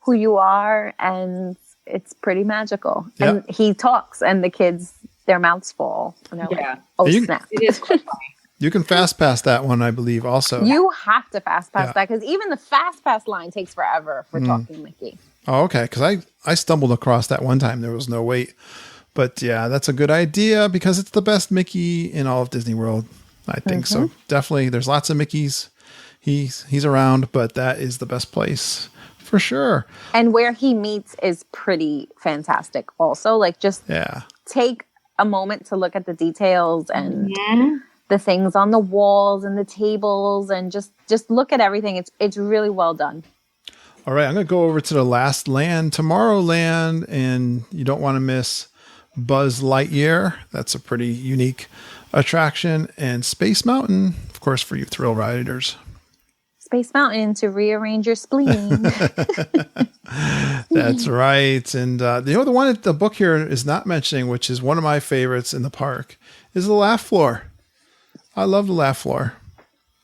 [SPEAKER 4] who you are, and it's pretty magical.
[SPEAKER 3] Yep.
[SPEAKER 4] And he talks, and the kids, their mouths fall, and they're
[SPEAKER 5] Yeah.
[SPEAKER 4] like, "Oh
[SPEAKER 3] You-
[SPEAKER 4] snap!"
[SPEAKER 5] It is quite funny.
[SPEAKER 3] You can fast pass that one, I believe, also.
[SPEAKER 4] You have to fast pass
[SPEAKER 3] Yeah.
[SPEAKER 4] that because even the fast pass line takes forever for Talking Mickey.
[SPEAKER 3] Oh, okay. Because I stumbled across that one time. There was no wait. But yeah, that's a good idea because it's the best Mickey in all of Disney World. I think so. Definitely. There's lots of Mickeys. He's around, but that is the best place for sure.
[SPEAKER 4] And where he meets is pretty fantastic. Also, like just
[SPEAKER 3] Yeah.
[SPEAKER 4] take a moment to look at the details and the things on the walls and the tables and just look at everything. It's really well done.
[SPEAKER 3] All right. I'm going to go over to the last land, Tomorrowland, and you don't want to miss Buzz Lightyear. That's a pretty unique attraction. And Space Mountain, of course, for you thrill riders.
[SPEAKER 4] Space Mountain to rearrange your spleen.
[SPEAKER 3] That's right. And the one that the book here is not mentioning, which is one of my favorites in the park, is the laugh floor. I love the laugh floor.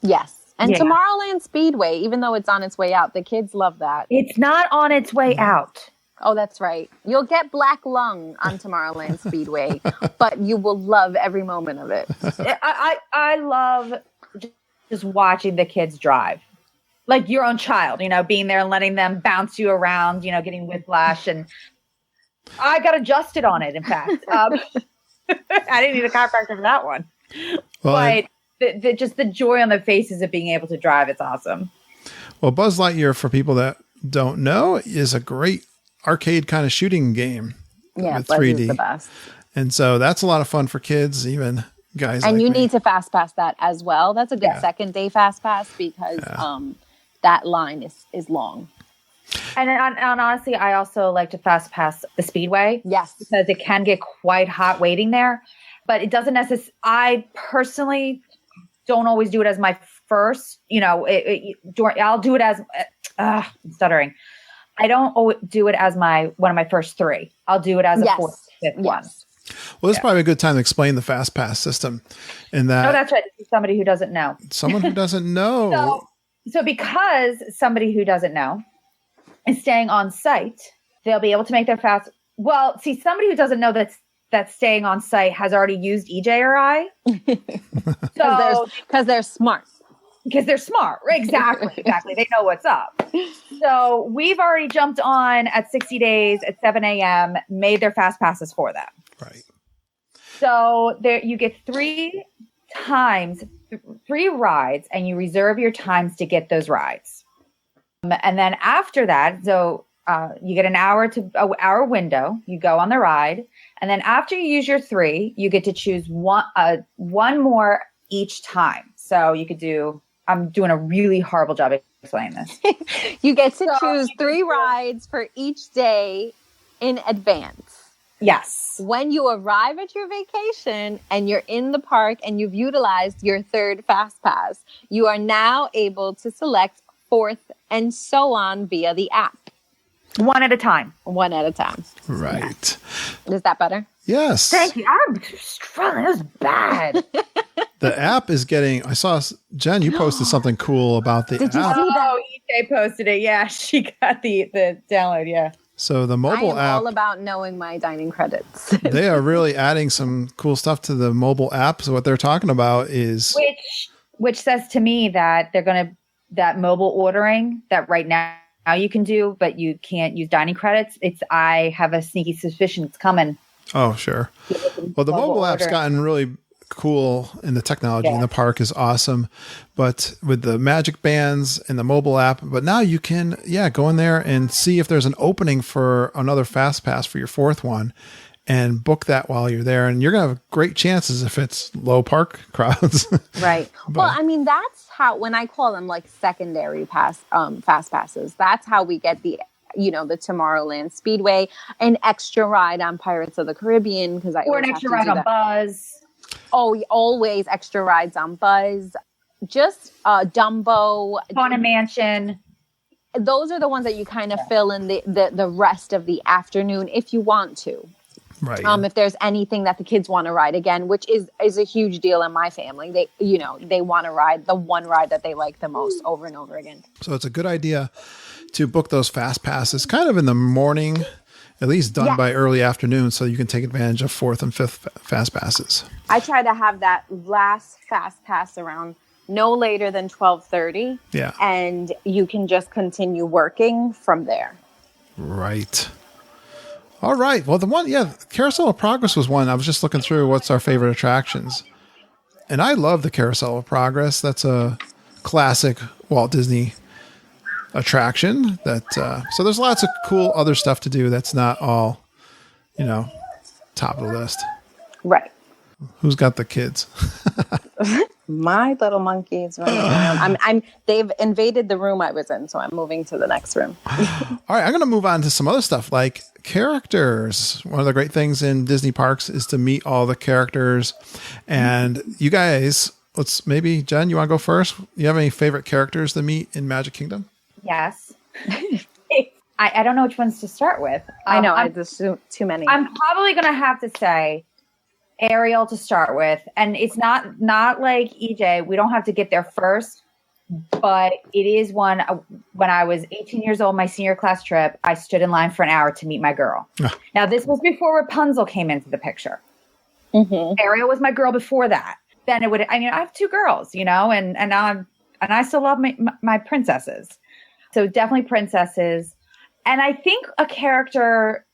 [SPEAKER 4] Yes. And
[SPEAKER 5] Yeah.
[SPEAKER 4] Tomorrowland Speedway, even though it's on its way out, the kids love that.
[SPEAKER 5] It's not on its way out.
[SPEAKER 4] Oh, that's right. You'll get black lung on Tomorrowland Speedway, but you will love every moment of it.
[SPEAKER 5] I love just watching the kids drive. Like your own child, being there and letting them bounce you around, getting whiplash. And I got adjusted on it, in fact. I didn't need a chiropractor for that one.
[SPEAKER 3] Well,
[SPEAKER 5] But just the joy on the faces of being able to drive, it's awesome.
[SPEAKER 3] Well, Buzz Lightyear, for people that don't know, is a great arcade kind of shooting game
[SPEAKER 4] Yeah,
[SPEAKER 3] with
[SPEAKER 4] Buzz
[SPEAKER 3] 3D.
[SPEAKER 4] is the best.
[SPEAKER 3] And so that's a lot of fun for kids, even guys
[SPEAKER 4] And
[SPEAKER 3] like
[SPEAKER 4] you
[SPEAKER 3] me.
[SPEAKER 4] need to fast pass that as well. That's a good second day fast pass because that line is long.
[SPEAKER 5] And honestly, I also like to fast pass the Speedway.
[SPEAKER 4] Yes.
[SPEAKER 5] Because it can get quite hot waiting there. But it doesn't necessarily, I personally don't always do it as my first, I'll do it as, I'm stuttering. I don't do it as one of my first three. I'll do it as a fourth, fifth one.
[SPEAKER 3] Well, this is probably a good time to explain the fast pass system. In that
[SPEAKER 5] No, that's right. This is somebody who doesn't know.
[SPEAKER 3] someone who doesn't know.
[SPEAKER 5] So because somebody who doesn't know is staying on site, they'll be able to make their fast. Well, see, somebody who doesn't know that's staying on site has already used EJ or I.
[SPEAKER 4] Because they're smart.
[SPEAKER 5] Because they're smart. Right? Exactly. They know what's up. So we've already jumped on at 60 days at 7 a.m., made their fast passes for them.
[SPEAKER 3] Right.
[SPEAKER 5] So there you get 3 rides, and you reserve your times to get those rides. And then after that, you get an hour window. You go on the ride, and then after you use your 3, you get to choose one more each time. So you could do, I'm doing a really horrible job explaining this.
[SPEAKER 4] You get to choose 3 rides for each day in advance.
[SPEAKER 5] Yes.
[SPEAKER 4] When you arrive at your vacation and you're in the park and you've utilized your 3rd Fast Pass, you are now able to select 4th and so on via the app.
[SPEAKER 5] One at a time.
[SPEAKER 4] One at a time.
[SPEAKER 3] Right.
[SPEAKER 4] Is that better?
[SPEAKER 3] Yes.
[SPEAKER 5] Thank you. I'm struggling. That was bad.
[SPEAKER 3] The app is getting, I saw, Jen, you posted something cool about the
[SPEAKER 4] Did you
[SPEAKER 3] app.
[SPEAKER 4] see that?
[SPEAKER 5] Oh, EJ posted it. Yeah, she got the download. Yeah.
[SPEAKER 3] So the mobile
[SPEAKER 4] I am
[SPEAKER 3] app,
[SPEAKER 4] all about knowing my dining credits.
[SPEAKER 3] they are really adding some cool stuff to the mobile app. So what they're talking about is,
[SPEAKER 5] Which says to me that they're going to, that mobile ordering that right now you can do, but you can't use dining credits. I have a sneaky suspicion it's coming.
[SPEAKER 3] oh, sure. Well, the mobile app's
[SPEAKER 5] ordering.
[SPEAKER 3] gotten really cool, and the technology in the park is awesome. But with the magic bands and the mobile app, but now you can, go in there and see if there's an opening for another Fast Pass for your 4th one and book that while you're there. And you're going to have great chances if it's low park crowds.
[SPEAKER 4] Right. Well, I mean, that's how, when I call them like secondary Fast Passes, that's how we get the Tomorrowland Speedway, an extra ride on Pirates of the Caribbean, because
[SPEAKER 5] Or an extra ride on Buzz.
[SPEAKER 4] Oh, always extra rides on Buzz. Just Dumbo.
[SPEAKER 5] Haunted Mansion.
[SPEAKER 4] Those are the ones that you kind of fill in the rest of the afternoon if you want to.
[SPEAKER 3] Right.
[SPEAKER 4] If there's anything that the kids want to ride again, which is a huge deal in my family. They want to ride the one ride that they like the most over and over again.
[SPEAKER 3] So it's a good idea to book those Fast Passes kind of in the morning, at least done by early afternoon, so you can take advantage of 4th and 5th Fast Passes.
[SPEAKER 4] I try to have that last Fast Pass around no later than 12:30.
[SPEAKER 3] Yeah.
[SPEAKER 4] And you can just continue working from there.
[SPEAKER 3] Right. All right. Well, Carousel of Progress was one. I was just looking through what's our favorite attractions. And I love the Carousel of Progress. That's a classic Walt Disney attraction. So there's lots of cool other stuff to do that's not all, top of the list.
[SPEAKER 4] Right.
[SPEAKER 3] Who's got the kids?
[SPEAKER 4] My little monkeys running around. They've invaded the room I was in, so I'm moving to the next room.
[SPEAKER 3] All right, I'm going to move on to some other stuff like characters. One of the great things in Disney parks is to meet all the characters. And you guys, maybe, Jen, you want to go first? You have any favorite characters to meet in Magic Kingdom?
[SPEAKER 5] Yes. I don't know which ones to start with.
[SPEAKER 4] I know, there's too many.
[SPEAKER 5] I'm probably going to have to say Ariel to start with. And it's not like EJ. We don't have to get there first. But it is one, when I was 18 years old, my senior class trip, I stood in line for an hour to meet my girl. Now, this was before Rapunzel came into the picture. Mm-hmm. Ariel was my girl before that. Then I have 2 girls, and I still love my princesses. So definitely princesses. And I think a character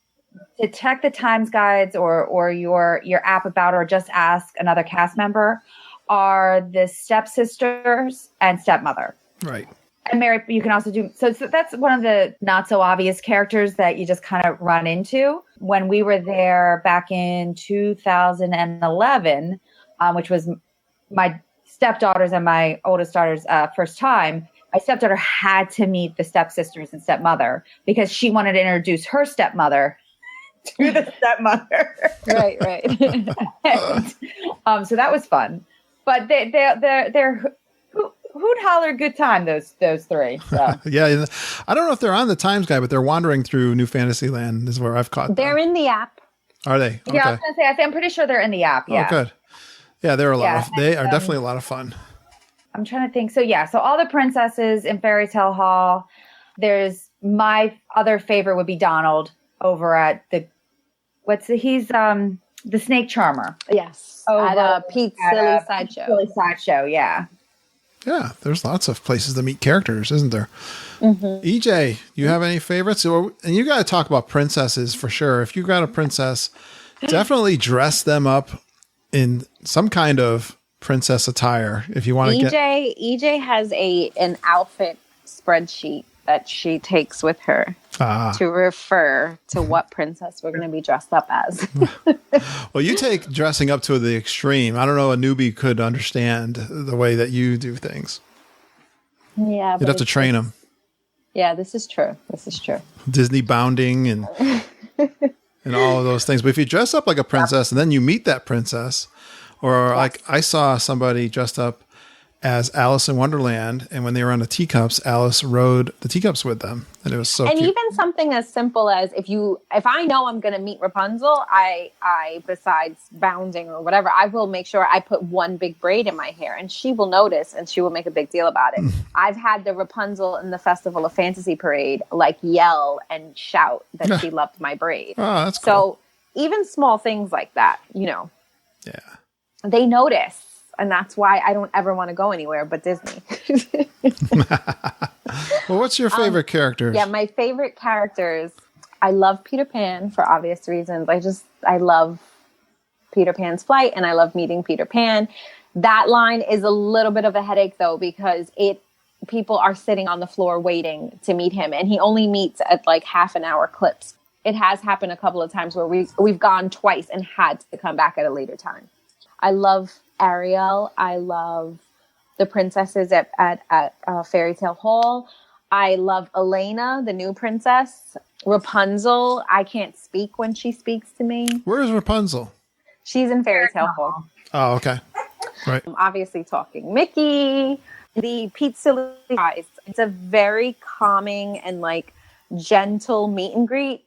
[SPEAKER 5] to check the Times guides or your app about, or just ask another cast member, are the stepsisters and stepmother.
[SPEAKER 3] Right.
[SPEAKER 5] And Mary, you can also do, so that's one of the not so obvious characters that you just kind of run into. When we were there back in 2011, which was my stepdaughters and my oldest daughter's first time, my stepdaughter had to meet the stepsisters and stepmother because she wanted to introduce her stepmother to the stepmother.
[SPEAKER 4] Right.
[SPEAKER 5] And, so that was fun. But they're hoot holler good time, those 3. So.
[SPEAKER 3] Yeah, I don't know if they're on the Times Guide, but they're wandering through New Fantasyland is where I've caught them.
[SPEAKER 4] They're in the app.
[SPEAKER 3] Are they? Okay.
[SPEAKER 5] Yeah, I was going to say, I'm pretty sure they're in the app. Yeah.
[SPEAKER 3] Oh, good. Yeah, they are definitely a lot of fun.
[SPEAKER 5] I'm trying to think. So all the princesses in Fairy Tale Hall. There's my other favorite would be Donald over at he's the Snake Charmer.
[SPEAKER 4] Yes. At Pete's Silly Sideshow.
[SPEAKER 5] Silly Sideshow, yeah.
[SPEAKER 3] Yeah, there's lots of places to meet characters, isn't there? Mm-hmm. EJ, you have any favorites? And you got to talk about princesses for sure. If you've got a princess, definitely dress them up in some kind of princess attire if you want to
[SPEAKER 4] EJ has an outfit spreadsheet that she takes with her to refer to what princess we're going to be dressed up as.
[SPEAKER 3] Well, you take dressing up to the extreme. I don't know a newbie could understand the way that you do things.
[SPEAKER 4] Yeah.
[SPEAKER 3] You'd have to train them.
[SPEAKER 4] Yeah, this is true. This is true.
[SPEAKER 3] Disney bounding and and all of those things. But if you dress up like a princess and then you meet that princess, or like I saw somebody dressed up as Alice in Wonderland, and when they were on the teacups, Alice rode the teacups with them, and it was so cute.
[SPEAKER 4] And even something as simple as if I know I'm going to meet Rapunzel, I besides bounding or whatever, I will make sure I put one big braid in my hair, and she will notice, and she will make a big deal about it. I've had the Rapunzel in the Festival of Fantasy Parade yell and shout that she loved my braid.
[SPEAKER 3] Oh, that's cool.
[SPEAKER 4] So even small things like that,
[SPEAKER 3] Yeah.
[SPEAKER 4] they notice. And that's why I don't ever want to go anywhere but Disney.
[SPEAKER 3] Well, what's your favorite characters?
[SPEAKER 4] Yeah, my favorite characters. I love Peter Pan for obvious reasons. I love Peter Pan's flight, and I love meeting Peter Pan. That line is a little bit of a headache, though, because people are sitting on the floor waiting to meet him, and he only meets at half an hour clips. It has happened a couple of times where we've gone twice and had to come back at a later time. I love Ariel. I love the princesses at Fairy Tale Hall. I love Elena, the new princess. Rapunzel. I can't speak when she speaks to me.
[SPEAKER 3] Where is Rapunzel?
[SPEAKER 4] She's in Fairy Tale Hall.
[SPEAKER 3] Oh, okay. Right.
[SPEAKER 4] I'm obviously talking Mickey. The Pizza guys. It's a very calming and gentle meet and greet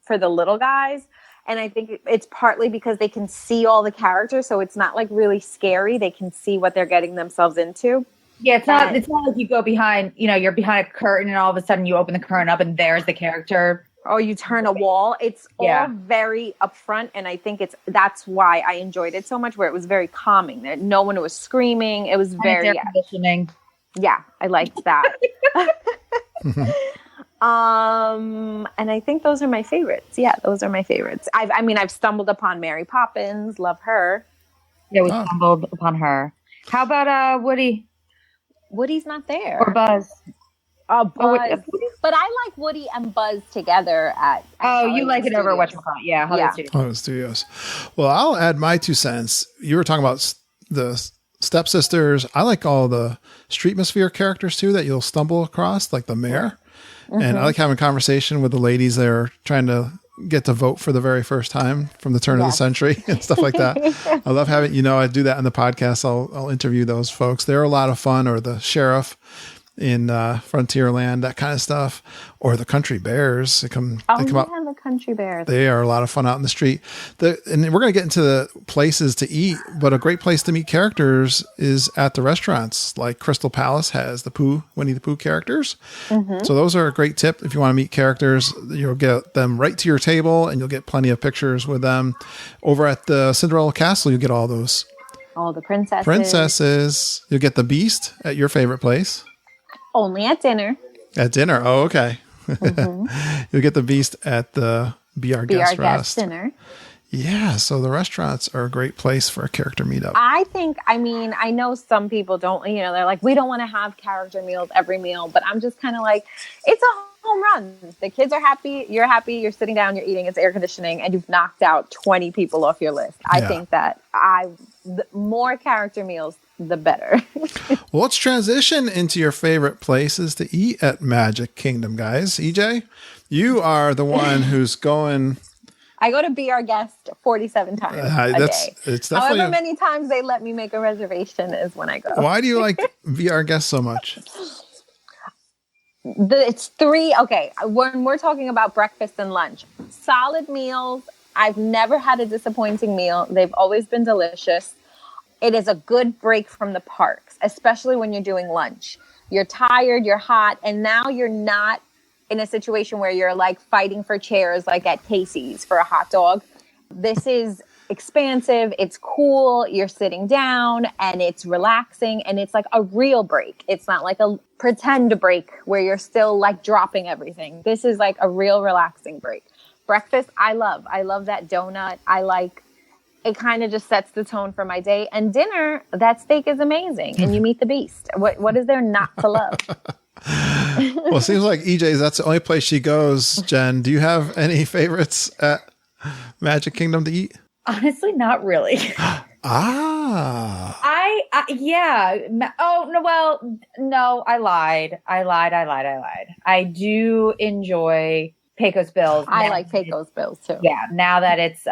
[SPEAKER 4] for the little guys. And I think it's partly because they can see all the characters, so it's not really scary. They can see what they're getting themselves into.
[SPEAKER 5] Yeah, it's not like you go behind, you're behind a curtain and all of a sudden you open the curtain up and there's the character.
[SPEAKER 4] Or you turn a wall. It's all very upfront, and I think that's why I enjoyed it so much, where it was very calming. No one was screaming. It was very
[SPEAKER 5] air conditioning.
[SPEAKER 4] Yeah, I liked that. And I think those are my favorites. Yeah, those are my favorites. I've stumbled upon Mary Poppins. Love her.
[SPEAKER 5] Yeah, we stumbled upon her. How about Woody?
[SPEAKER 4] Woody's not there.
[SPEAKER 5] Or Buzz.
[SPEAKER 4] Buzz. But I like Woody and Buzz together at
[SPEAKER 5] you like it over whatchamacallit. Yeah, Hollywood Studios.
[SPEAKER 3] Hollywood Studios. Well, I'll add my 2 cents. You were talking about the stepsisters. I like all the Streetmosphere characters too that you'll stumble across, like the mayor. Mm-hmm. And I like having a conversation with the ladies that are trying to get to vote for the very first time from the turn of the century and stuff like that. I love having, I do that on the podcast. I'll interview those folks. They're a lot of fun. Or the sheriff in Frontierland, that kind of stuff. Or the country bears. They come out.
[SPEAKER 4] The country bears.
[SPEAKER 3] They are a lot of fun out in the street. And we're going to get into the places to eat, but a great place to meet characters is at the restaurants. Like Crystal Palace has the Winnie the Pooh characters. Mm-hmm. So those are a great tip. If you want to meet characters, you'll get them right to your table and you'll get plenty of pictures with them. Over at the Cinderella Castle, you'll get all those.
[SPEAKER 4] All the princesses.
[SPEAKER 3] You'll get the Beast at your favorite place.
[SPEAKER 4] Only at dinner.
[SPEAKER 3] At dinner. Oh, okay.
[SPEAKER 4] Mm-hmm.
[SPEAKER 3] You'll get the Beast at the Be Our Guest
[SPEAKER 4] dinner.
[SPEAKER 3] Yeah, so the restaurants are a great place for a character meetup.
[SPEAKER 4] I know some people don't, they're like, we don't want to have character meals every meal, but I'm just kind of like, it's a home run. The kids are happy, you're sitting down, you're eating, it's air conditioning, and you've knocked out 20 people off your list. I think that the more character meals, the better.
[SPEAKER 3] Well, let's transition into your favorite places to eat at Magic Kingdom, guys. EJ, you are the one who's going.
[SPEAKER 4] I go to Be Our Guest 47 times a day.
[SPEAKER 3] It's definitely
[SPEAKER 4] however many times they let me make a reservation is when I go.
[SPEAKER 3] Why do you like Be Our Guest so much?
[SPEAKER 4] It's 3. Okay, when we're talking about breakfast and lunch, solid meals. I've never had a disappointing meal. They've always been delicious. It is a good break from the parks, especially when you're doing lunch. You're tired, you're hot, and now you're not in a situation where you're fighting for chairs like at Casey's for a hot dog. This is expansive, it's cool, you're sitting down, and it's relaxing, and it's like a real break. It's not like a pretend break where you're still dropping everything. This is like a real relaxing break. Breakfast, I love that donut. It kind of just sets the tone for my day. And dinner, that steak is amazing. And you meet the Beast. What is there not to love?
[SPEAKER 3] Well, it seems like EJ's, that's the only place she goes. Jen, do you have any favorites at Magic Kingdom to eat?
[SPEAKER 5] Honestly, not really.
[SPEAKER 3] Ah.
[SPEAKER 5] Yeah. Oh, no, well, no, I lied. I do enjoy Pecos Bills.
[SPEAKER 4] I like Pecos Bills too.
[SPEAKER 5] Yeah, now that it's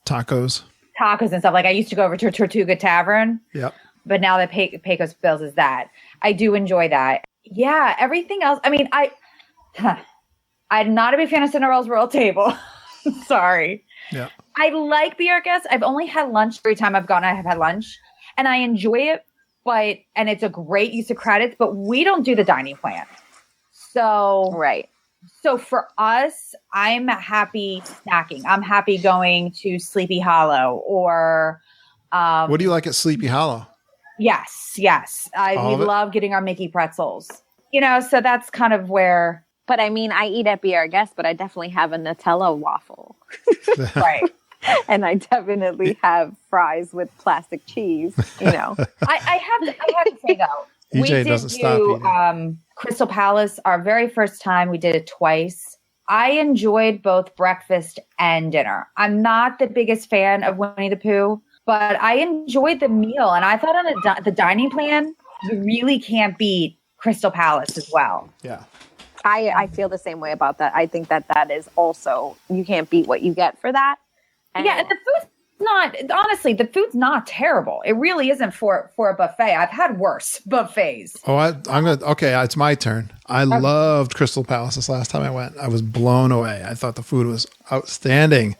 [SPEAKER 3] Tacos
[SPEAKER 5] and stuff. Like I used to go over to Tortuga Tavern.
[SPEAKER 3] Yep.
[SPEAKER 5] But now that Pecos Bills is that, I do enjoy that. Yeah, everything else. I mean, I'm not a big fan of Cinderella's Royal Table. Sorry.
[SPEAKER 3] Yeah.
[SPEAKER 5] I like Be Our Guest. I've only had lunch every time I've gone. I have had lunch, and I enjoy it. And it's a great use of credits. But we don't do the dining plan. So
[SPEAKER 4] Right.
[SPEAKER 5] So for us, I'm happy snacking. I'm happy going to Sleepy Hollow or.
[SPEAKER 3] What do you like at Sleepy Hollow?
[SPEAKER 5] Yes. We love getting our Mickey pretzels. So that's kind of where.
[SPEAKER 4] But I mean, I eat at Be Our Guest, but I definitely have a Nutella waffle.
[SPEAKER 5] Right.
[SPEAKER 4] And I definitely have fries with plastic cheese,
[SPEAKER 5] I have to say though,
[SPEAKER 3] EJ
[SPEAKER 5] we did
[SPEAKER 3] doesn't stop eating.
[SPEAKER 5] Crystal Palace, our very first time. We did it twice. I enjoyed both breakfast and dinner. I'm not the biggest fan of Winnie the Pooh, but I enjoyed the meal. And I thought on the dining plan, you really can't beat Crystal Palace as well.
[SPEAKER 3] Yeah.
[SPEAKER 4] I feel the same way about that. I think that is also, you can't beat what you get for that. And
[SPEAKER 5] yeah, and the food's not terrible. It really isn't for a buffet. I've had worse buffets.
[SPEAKER 3] Oh, it's my turn. I loved Crystal Palace this last time I went. I was blown away. I thought the food was outstanding.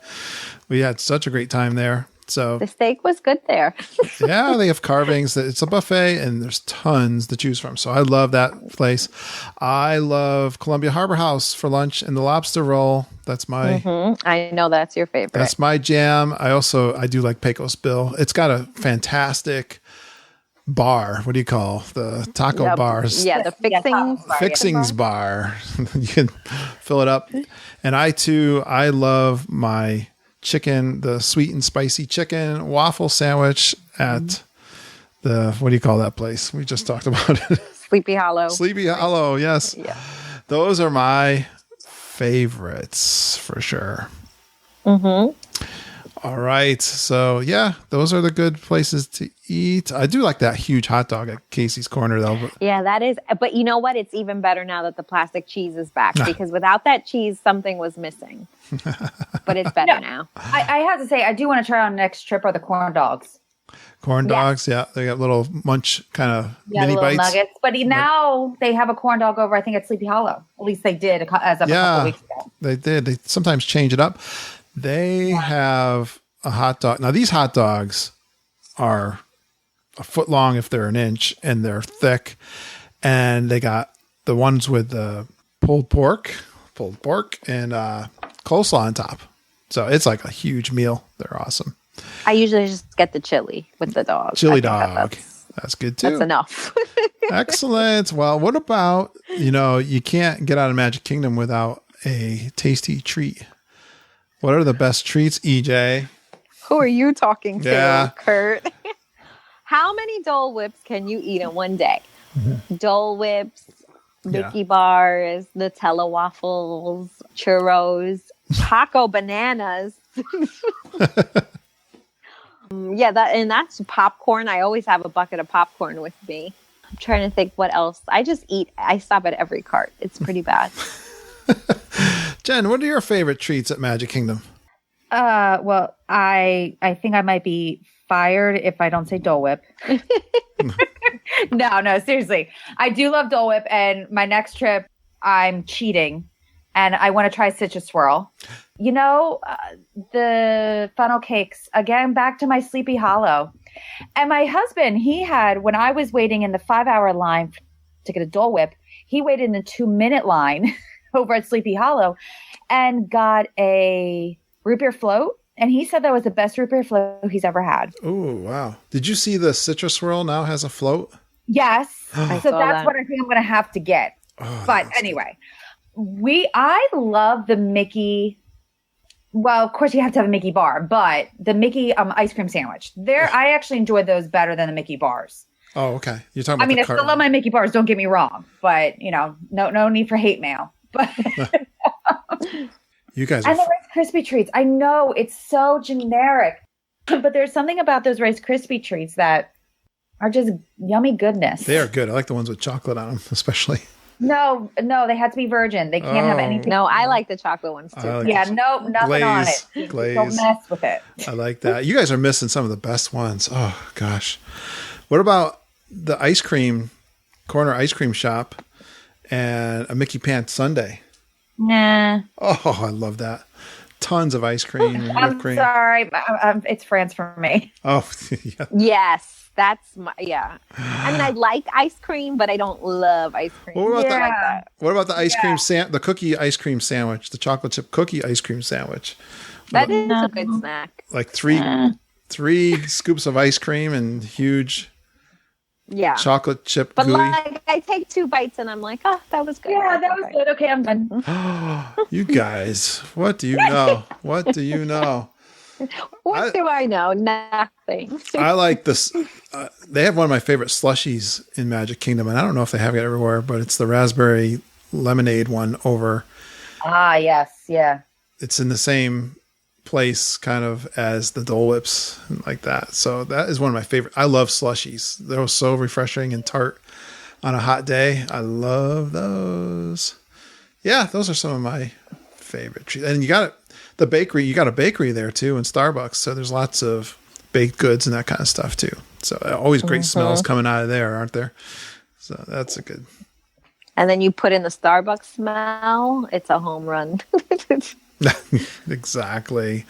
[SPEAKER 3] We had such a great time there. So
[SPEAKER 4] the steak was good there.
[SPEAKER 3] Yeah, they have carvings. It's a buffet and there's tons to choose from. So I love that place. I love Columbia Harbor House for lunch and the lobster roll. That's my.
[SPEAKER 4] I know that's your favorite.
[SPEAKER 3] That's my jam. I do like Pecos Bill. It's got a fantastic bar. What do you call the taco bars?
[SPEAKER 4] Yeah, the
[SPEAKER 3] fixings bar. You can fill it up. And I love my chicken, the sweet and spicy chicken waffle sandwich at the, what do you call that place? We just talked about it.
[SPEAKER 4] Sleepy Hollow.
[SPEAKER 3] Sleepy Hollow, yes.
[SPEAKER 4] Yeah.
[SPEAKER 3] Those are my favorites for sure. All right. So yeah, those are the good places to eat. I do like that huge hot dog at Casey's Corner though.
[SPEAKER 4] Yeah, that is. But you know what? It's even better now that the plastic cheese is back because without that cheese, something was missing. But it's better now.
[SPEAKER 5] I have to say, I do want to try on next trip are the corn dogs.
[SPEAKER 3] Corn dogs, yeah. They got little munch kind of mini
[SPEAKER 5] little
[SPEAKER 3] bites.
[SPEAKER 5] Nuggets. But now they have a corn dog over, I think, at Sleepy Hollow. At least they did as of a couple weeks ago.
[SPEAKER 3] They did. They sometimes change it up. They have a hot dog. Now, these hot dogs are a foot long if they're an inch, and they're thick. And they got the ones with the pulled pork, and coleslaw on top. So it's like a huge meal. They're awesome.
[SPEAKER 4] I usually just get the chili with the dog.
[SPEAKER 3] Chili dog. That's good too.
[SPEAKER 4] That's enough.
[SPEAKER 3] Excellent. Well, what about, you can't get out of Magic Kingdom without a tasty treat. What are the best treats, EJ?
[SPEAKER 4] Who are you talking to,
[SPEAKER 3] Yeah.
[SPEAKER 4] Kurt? How many Dole Whips can you eat in one day? Dole Whips, Mickey bars, Nutella waffles, churros, Choco bananas. That's popcorn. I always have a bucket of popcorn with me. I'm trying to think what else. I stop at every cart. It's pretty bad.
[SPEAKER 3] Jen, what are your favorite treats at Magic Kingdom?
[SPEAKER 5] Well, I think I might be fired if I don't say Dole Whip. No, seriously. I do love Dole Whip, and my next trip, I'm cheating, and I want to try Citrus Swirl. The funnel cakes, again, back to my Sleepy Hollow. And my husband, when I was waiting in the 5-hour line to get a Dole Whip, he waited in the 2-minute line over at Sleepy Hollow and got a root beer float. And he said that was the best root beer float he's ever had.
[SPEAKER 3] Oh, wow. Did you see the Citrus Swirl now has a float?
[SPEAKER 5] Yes. So that's what I think I'm going to have to get. But anyway, I love the Mickey. Well, of course you have to have a Mickey bar, but the Mickey ice cream sandwich. I actually enjoy those better than the Mickey bars.
[SPEAKER 3] Oh, okay. You're talking about
[SPEAKER 5] I mean,
[SPEAKER 3] the
[SPEAKER 5] I still
[SPEAKER 3] carton.
[SPEAKER 5] love my Mickey bars. Don't get me wrong, but no need for hate mail. But
[SPEAKER 3] You guys
[SPEAKER 5] and
[SPEAKER 3] are.
[SPEAKER 5] the Rice Krispie treats. I know it's so generic, but there's something about those Rice Krispie treats that are just yummy goodness.
[SPEAKER 3] They are good. I like the ones with chocolate on them, especially.
[SPEAKER 5] No, they had to be virgin. They can't have anything.
[SPEAKER 4] No, I like the chocolate ones too.
[SPEAKER 3] I like
[SPEAKER 5] Yeah, no, nothing on it.
[SPEAKER 3] glaze.
[SPEAKER 5] Don't mess with it.
[SPEAKER 3] I like that. You guys are missing some of the best ones. Oh gosh. What about the ice cream corner ice cream shop and a Mickey Pants sundae?
[SPEAKER 5] Nah.
[SPEAKER 3] Oh, I love that. Tons of ice cream and whipped
[SPEAKER 5] I'm
[SPEAKER 3] cream.
[SPEAKER 5] sorry. It's France for me.
[SPEAKER 3] Oh, yeah.
[SPEAKER 4] Yes, that's my I mean, I like ice cream, but I don't love ice cream.
[SPEAKER 3] What about
[SPEAKER 4] I like that.
[SPEAKER 3] What about the ice cream the cookie ice cream sandwich, the chocolate chip cookie ice cream sandwich?
[SPEAKER 4] That is a good snack.
[SPEAKER 3] Like three scoops of ice cream and huge
[SPEAKER 4] Yeah.
[SPEAKER 3] chocolate chip
[SPEAKER 4] But
[SPEAKER 3] gooey.
[SPEAKER 4] like, I take 2 bites and I'm like, oh, that was good.
[SPEAKER 5] Yeah, that was good. Okay, I'm done.
[SPEAKER 3] You guys, what do you know? What do you know?
[SPEAKER 4] What do I know? Nothing.
[SPEAKER 3] I like this. They have one of my favorite slushies in Magic Kingdom, and I don't know if they have it everywhere, but it's the raspberry lemonade one over.
[SPEAKER 5] Ah, yes, yeah.
[SPEAKER 3] It's in the same place kind of as the Dole Whips and like that. So that is one of my favorite. I love slushies. They're so refreshing and tart on a hot day. I love those. Yeah, those are some of my favorite treats. And you got the bakery. You got a bakery there too, and Starbucks. So there's lots of baked goods and that kind of stuff too. So always great smells coming out of there, aren't there? So that's a good.
[SPEAKER 4] And then you put in the Starbucks smell. It's a home run.
[SPEAKER 3] Exactly.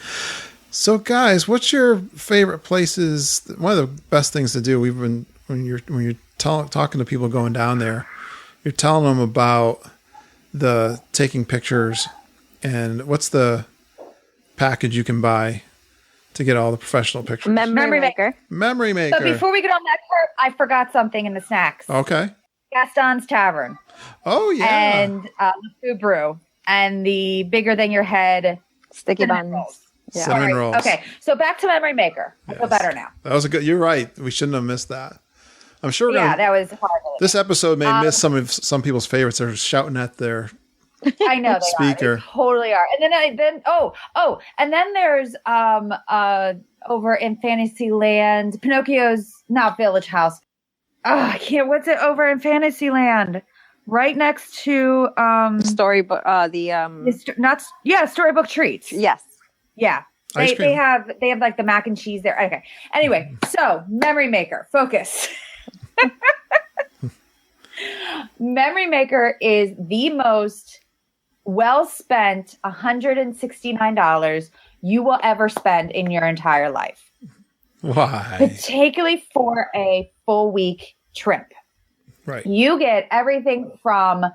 [SPEAKER 3] So guys, what's your favorite places? One of the best things to do, when you're talking to people going down there, you're telling them about the taking pictures and what's the package you can buy to get all the professional pictures.
[SPEAKER 4] Memory maker.
[SPEAKER 3] Memory maker.
[SPEAKER 5] But before we get on that part, I forgot something in the snacks.
[SPEAKER 3] Okay.
[SPEAKER 5] Gaston's Tavern.
[SPEAKER 3] Oh yeah.
[SPEAKER 5] And the Food Brew. And the bigger than your head
[SPEAKER 4] Sticky
[SPEAKER 5] cinnamon
[SPEAKER 4] buns.
[SPEAKER 5] rolls.
[SPEAKER 4] Yeah.
[SPEAKER 3] Cinnamon rolls.
[SPEAKER 5] Okay, so back to Memory Maker. I feel better now.
[SPEAKER 3] That was a good. You're right. We shouldn't have missed that. I'm sure.
[SPEAKER 5] Yeah, that was horrible.
[SPEAKER 3] This episode may miss some people's favorites. They're shouting at their
[SPEAKER 5] I know they
[SPEAKER 3] speaker.
[SPEAKER 5] are. They totally are. And and then there's over in Fantasyland, Pinocchio's not Village House. Oh, I can't. What's it over in Fantasyland? Right next to
[SPEAKER 4] Storybook.
[SPEAKER 5] Storybook Treats.
[SPEAKER 4] Yes.
[SPEAKER 5] Yeah.
[SPEAKER 3] Ice cream.
[SPEAKER 5] They have like the mac and cheese there. Okay. Anyway, so Memory Maker, focus. Memory Maker is the most well spent $169 you will ever spend in your entire life.
[SPEAKER 3] Why?
[SPEAKER 5] Particularly for a full week trip.
[SPEAKER 3] Right.
[SPEAKER 5] You get everything from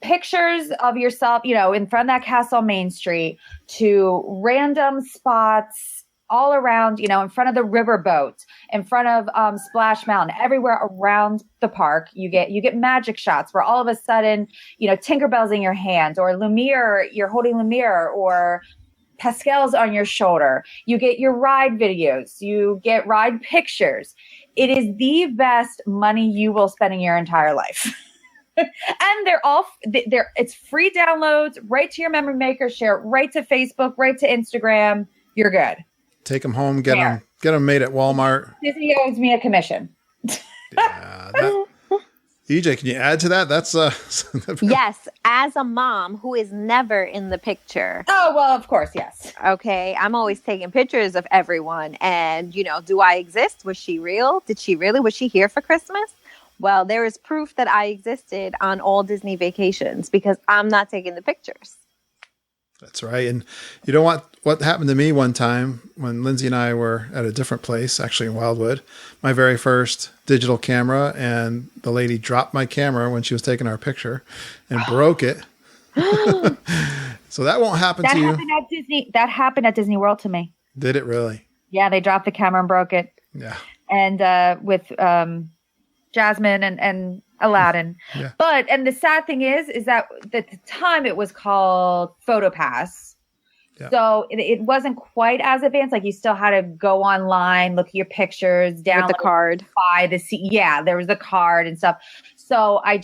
[SPEAKER 5] pictures of yourself, in front of that castle on Main Street to random spots all around, in front of the riverboat, in front of Splash Mountain, everywhere around the park. You get magic shots where all of a sudden, Tinkerbell's in your hand, or Lumiere, you're holding Lumiere, or Pascal's on your shoulder. You get your ride videos. You get ride pictures. It is the best money you will spend in your entire life. And it's free downloads right to your Memory Maker, share it right to Facebook, right to Instagram. You're good.
[SPEAKER 3] Take them home, get them made at Walmart.
[SPEAKER 5] Disney owes me a commission.
[SPEAKER 3] Yeah, EJ, can you add to that? That's
[SPEAKER 4] Yes, as a mom who is never in the picture.
[SPEAKER 5] Oh, well, of course, yes.
[SPEAKER 4] Okay, I'm always taking pictures of everyone. And, do I exist? Was she real? Did she really? Was she here for Christmas? Well, there is proof that I existed on all Disney vacations because I'm not taking the pictures.
[SPEAKER 3] That's right. And you don't want what happened to me one time when Lindsay and I were at a different place, actually in Wildwood, my very first digital camera, and the lady dropped my camera when she was taking our picture and broke it. So that won't happen to you.
[SPEAKER 5] That happened at Disney World to me.
[SPEAKER 3] Did it really?
[SPEAKER 5] Yeah, they dropped the camera and broke it.
[SPEAKER 3] Yeah.
[SPEAKER 5] And with Jasmine and Aladdin.
[SPEAKER 3] Yeah.
[SPEAKER 5] And the sad thing is that at the time it was called PhotoPass.
[SPEAKER 3] Yeah.
[SPEAKER 5] So it wasn't quite as advanced. Like you still had to go online, look at your pictures, download
[SPEAKER 4] With the card.
[SPEAKER 5] buy the yeah, there was the card and stuff. So I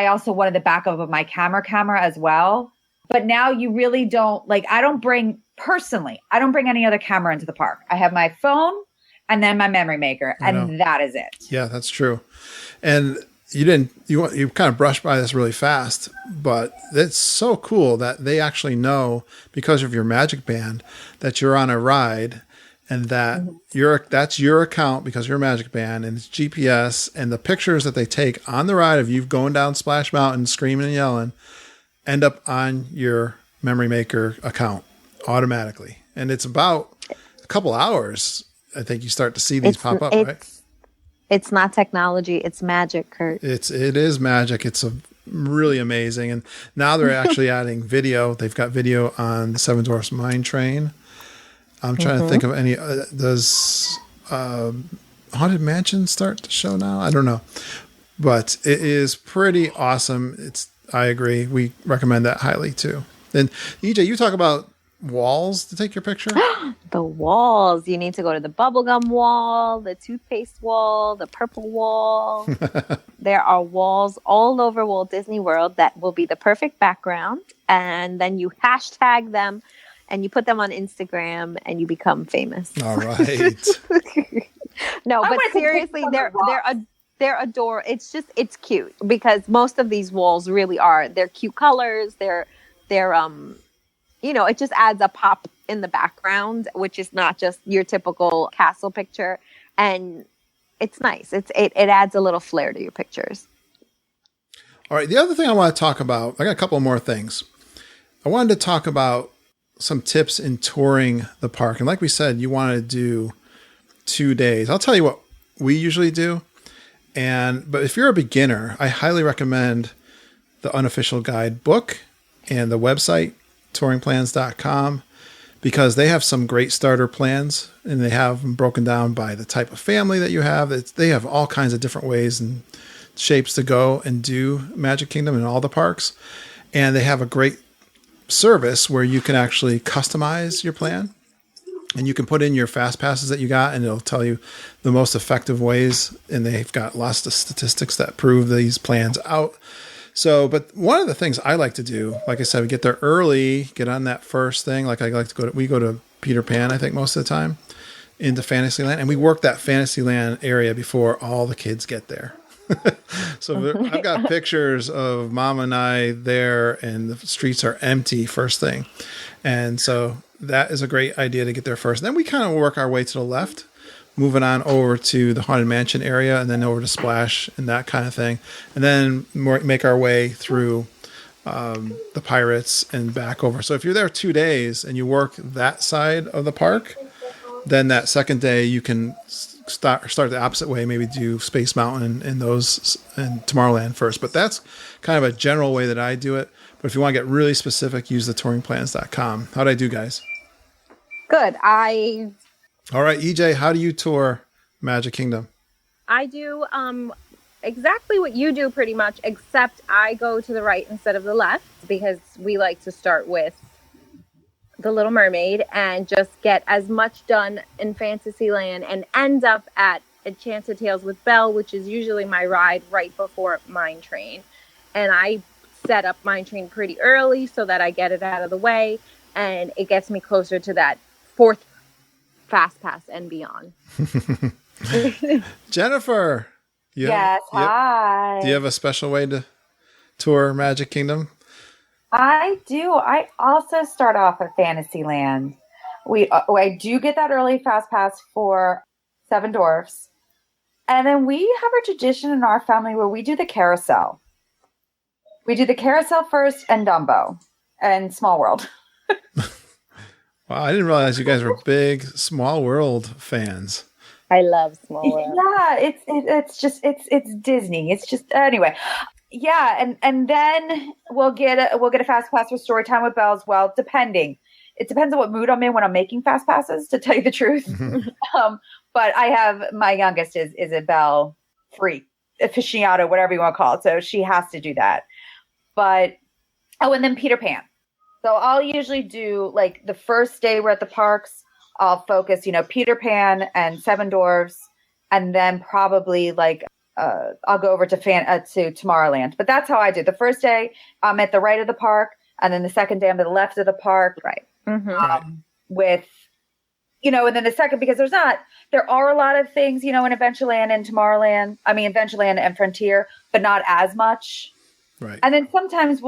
[SPEAKER 5] also wanted the backup of my camera as well. But now you really don't, like, I don't bring any other camera into the park. I have my phone and then my memory maker, and that is it.
[SPEAKER 3] Yeah, that's true. And you kind of brushed by this really fast, but it's so cool that they actually know, because of your Magic Band, that you're on a ride, and that that's your account because you're a Magic Band, and it's GPS, and the pictures that they take on the ride of you going down Splash Mountain, screaming and yelling, end up on your memory maker account automatically. And it's about a couple hours, I think, you start to see these pop up, right?
[SPEAKER 4] It's not technology, it's magic, Kurt.
[SPEAKER 3] It is magic. It's really amazing. And now they're actually adding video. They've got video on the Seven Dwarfs Mine Train. I'm trying to think of any. Does Haunted Mansion start to show now? I don't know, but it is pretty awesome. I agree. We recommend that highly too. And EJ, you talk about walls to take your picture.
[SPEAKER 4] The walls. You need to go to the bubblegum wall, the toothpaste wall, the purple wall. There are walls all over Walt Disney World that will be the perfect background, and then you hashtag them. And you put them on Instagram, and you become famous.
[SPEAKER 3] All right.
[SPEAKER 4] No, but seriously, they're adorable. It's cute because most of these walls really are. They're cute colors. They're it just adds a pop in the background, which is not just your typical castle picture, and it's nice. It adds a little flair to your pictures.
[SPEAKER 3] All right. The other thing I want to talk about, I got a couple more things. I wanted to talk about some tips in touring the park. And like we said, you want to do 2 days. I'll tell you what we usually do. But if you're a beginner, I highly recommend the unofficial guide book and the website, touringplans.com, because they have some great starter plans, and they have them broken down by the type of family that you have. They have all kinds of different ways and shapes to go and do Magic Kingdom in all the parks. And they have a great service where you can actually customize your plan, and you can put in your fast passes that you got, and it'll tell you the most effective ways. And they've got lots of statistics that prove these plans out. So, but one of the things I like to do, like I said, we get there early, get on that first thing. Like we go to Peter Pan, I think most of the time, into Fantasyland, and we work that Fantasyland area before all the kids get there. So I've got pictures of Mom and I there, and the streets are empty first thing. And so that is a great idea to get there first. Then we kind of work our way to the left, moving on over to the Haunted Mansion area, and then over to Splash and that kind of thing. And then make our way through the Pirates and back over. So if you're there 2 days and you work that side of the park, then that second day you can start the opposite way, maybe do Space Mountain and Tomorrowland first. But that's kind of a general way that I do it. But if you want to get really specific, use the touringplans.com. How'd I do, guys?
[SPEAKER 4] Good.
[SPEAKER 3] All right, EJ, how do you tour Magic Kingdom?
[SPEAKER 4] I do exactly what you do pretty much, except I go to the right instead of the left, because we like to start with The Little Mermaid and just get as much done in Fantasyland and end up at Enchanted Tales with Belle, which is usually my ride right before Mine Train. And I set up Mine Train pretty early so that I get it out of the way, and it gets me closer to that fourth Fast Pass and beyond.
[SPEAKER 3] Jennifer.
[SPEAKER 5] Hi.
[SPEAKER 3] Do you have a special way to tour Magic Kingdom?
[SPEAKER 5] I do. I also start off at Fantasyland. I do get that early fast pass for Seven Dwarfs. And then we have a tradition in our family where we do the carousel. We do the carousel first and Dumbo and Small World.
[SPEAKER 3] Wow, I didn't realize you guys were big Small World fans.
[SPEAKER 4] I love Small World.
[SPEAKER 5] Yeah, it's Disney. It's just anyway. Yeah, and then we'll get a fast pass for Storytime with Belle as well, depending. It depends on what mood I'm in when I'm making fast passes, to tell you the truth. But I have, my youngest is a Belle freak, aficionado, whatever you want to call it. So she has to do that. But, and then Peter Pan. So I'll usually do like the first day we're at the parks, I'll focus, Peter Pan and Seven Dwarfs, and then probably like I'll go over to Tomorrowland. But that's how I do. The first day I'm at the right of the park, and then the second day I'm at the left of the park.
[SPEAKER 4] Right.
[SPEAKER 5] With, and then the second, because there are a lot of things, in Adventureland and Tomorrowland. I mean, Adventureland and Frontier, but not as much.
[SPEAKER 3] Right.
[SPEAKER 5] And then sometimes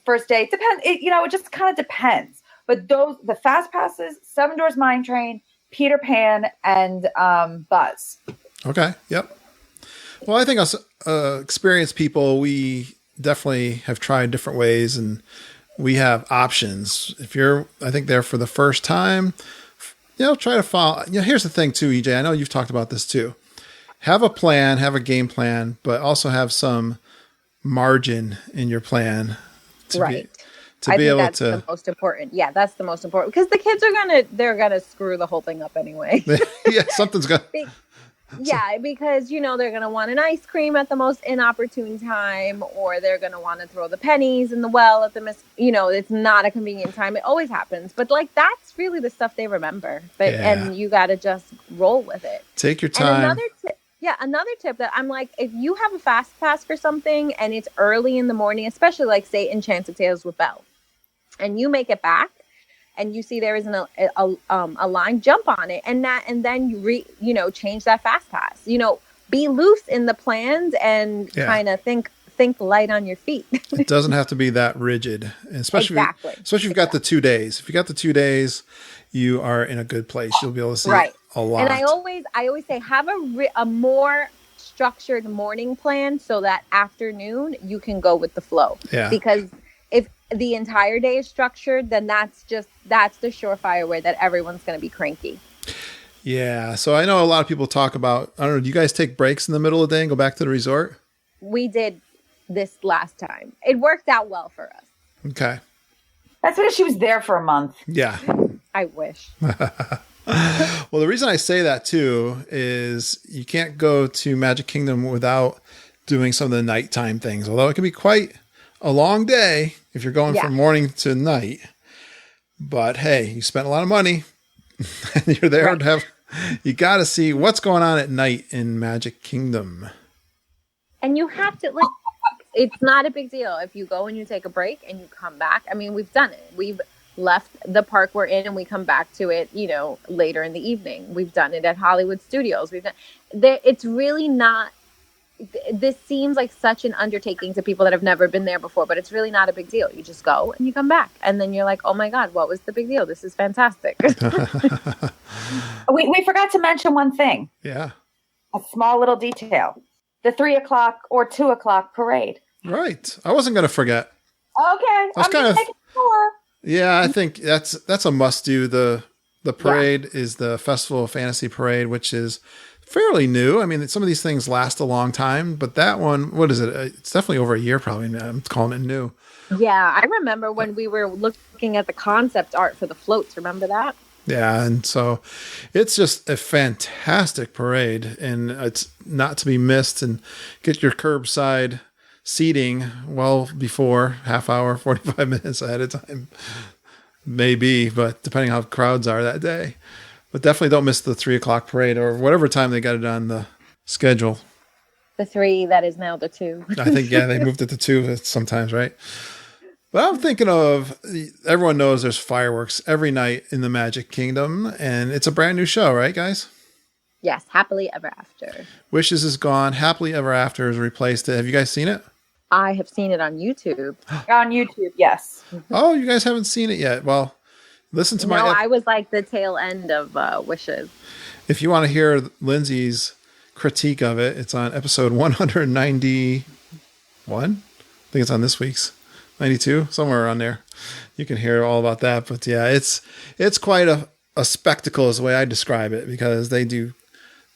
[SPEAKER 5] first day, depends, it just kind of depends. But the Fast Passes, Seven Dwarfs Mine Train, Peter Pan, and Buzz.
[SPEAKER 3] Okay. Yep. Well, I think us experienced people, we definitely have tried different ways, and we have options. If you're, I think, there for the first time, try to follow. Here's the thing too, EJ. I know you've talked about this too. Have a plan, have a game plan, but also have some margin in your plan to
[SPEAKER 4] right.
[SPEAKER 3] be able
[SPEAKER 4] that's
[SPEAKER 3] to.
[SPEAKER 4] The most important. Yeah, that's the most important, because the kids they're gonna screw the whole thing up anyway.
[SPEAKER 3] Yeah, something's gonna.
[SPEAKER 4] Yeah, because they're gonna want an ice cream at the most inopportune time, or they're gonna want to throw the pennies in the well at the it's not a convenient time. It always happens, but like that's really the stuff they remember. But and you got to just roll with it.
[SPEAKER 3] Take your time.
[SPEAKER 4] And another tip that I'm like, if you have a fast pass for something and it's early in the morning, especially like say Enchanted Tales with Belle, and you make it back, and you see there isn't a line, jump on it, and then you change that fast pass. Be loose in the plans and kind of think light on your feet.
[SPEAKER 3] It doesn't have to be that rigid, especially if you've got the 2 days. If you got the 2 days, you are in a good place. You'll be able to see a lot.
[SPEAKER 4] And I always say have a more structured morning plan so that afternoon you can go with the flow.
[SPEAKER 3] Yeah.
[SPEAKER 4] Because if the entire day is structured, then that's the surefire way that everyone's going to be cranky.
[SPEAKER 3] Yeah. So I know a lot of people talk about, I don't know, do you guys take breaks in the middle of the day and go back to the resort?
[SPEAKER 4] We did this last time. It worked out well for us.
[SPEAKER 3] Okay.
[SPEAKER 5] That's because she was there for a month.
[SPEAKER 3] Yeah.
[SPEAKER 4] I wish.
[SPEAKER 3] Well, the reason I say that too is you can't go to Magic Kingdom without doing some of the nighttime things, although it can be quite a long day if you're going from morning to night. But hey, you spent a lot of money and you're there to you got to see what's going on at night in Magic Kingdom.
[SPEAKER 4] And you have to, it's not a big deal if you go and you take a break and you come back. I mean, we've done it. We've left the park we're in and we come back to it, later in the evening. We've done it at Hollywood Studios. It's really not, this seems like such an undertaking to people that have never been there before, but it's really not a big deal. You just go and you come back, and then you're like, oh my God, what was the big deal? This is fantastic.
[SPEAKER 5] We forgot to mention one thing.
[SPEAKER 3] Yeah.
[SPEAKER 5] A small little detail. The 3:00 or 2:00 parade.
[SPEAKER 3] Right. I wasn't going to forget.
[SPEAKER 5] Okay.
[SPEAKER 3] That's kind of
[SPEAKER 5] making sure.
[SPEAKER 3] Yeah, I think that's a must do. The parade is the Festival of Fantasy Parade, which is fairly new. I mean, some of these things last a long time, but that one, what is it? It's definitely over a year probably. I'm calling it new.
[SPEAKER 4] Yeah, I remember when we were looking at the concept art for the floats. Remember that?
[SPEAKER 3] Yeah, and so it's just a fantastic parade, and it's not to be missed. And get your curbside seating well before half hour, 45 minutes ahead of time, maybe, but depending how crowds are that day. But definitely don't miss the 3:00 parade or whatever time they got it on the schedule.
[SPEAKER 4] The 3 that is now the 2.
[SPEAKER 3] I think, they moved it to 2 sometimes, right? But I'm thinking of, everyone knows there's fireworks every night in the Magic Kingdom, and it's a brand new show, right, guys?
[SPEAKER 4] Yes, Happily Ever After.
[SPEAKER 3] Wishes is gone. Happily Ever After has replaced it. Have you guys seen it?
[SPEAKER 4] I have seen it on YouTube.
[SPEAKER 5] On YouTube, yes.
[SPEAKER 3] Oh, you guys haven't seen it yet. Well, listen to
[SPEAKER 4] I was like the tail end of Wishes.
[SPEAKER 3] If you want to hear Lindsay's critique of it, it's on episode 191. I think it's on this week's 92, somewhere around there. You can hear all about that. But yeah, it's quite a spectacle is the way I describe it, because they do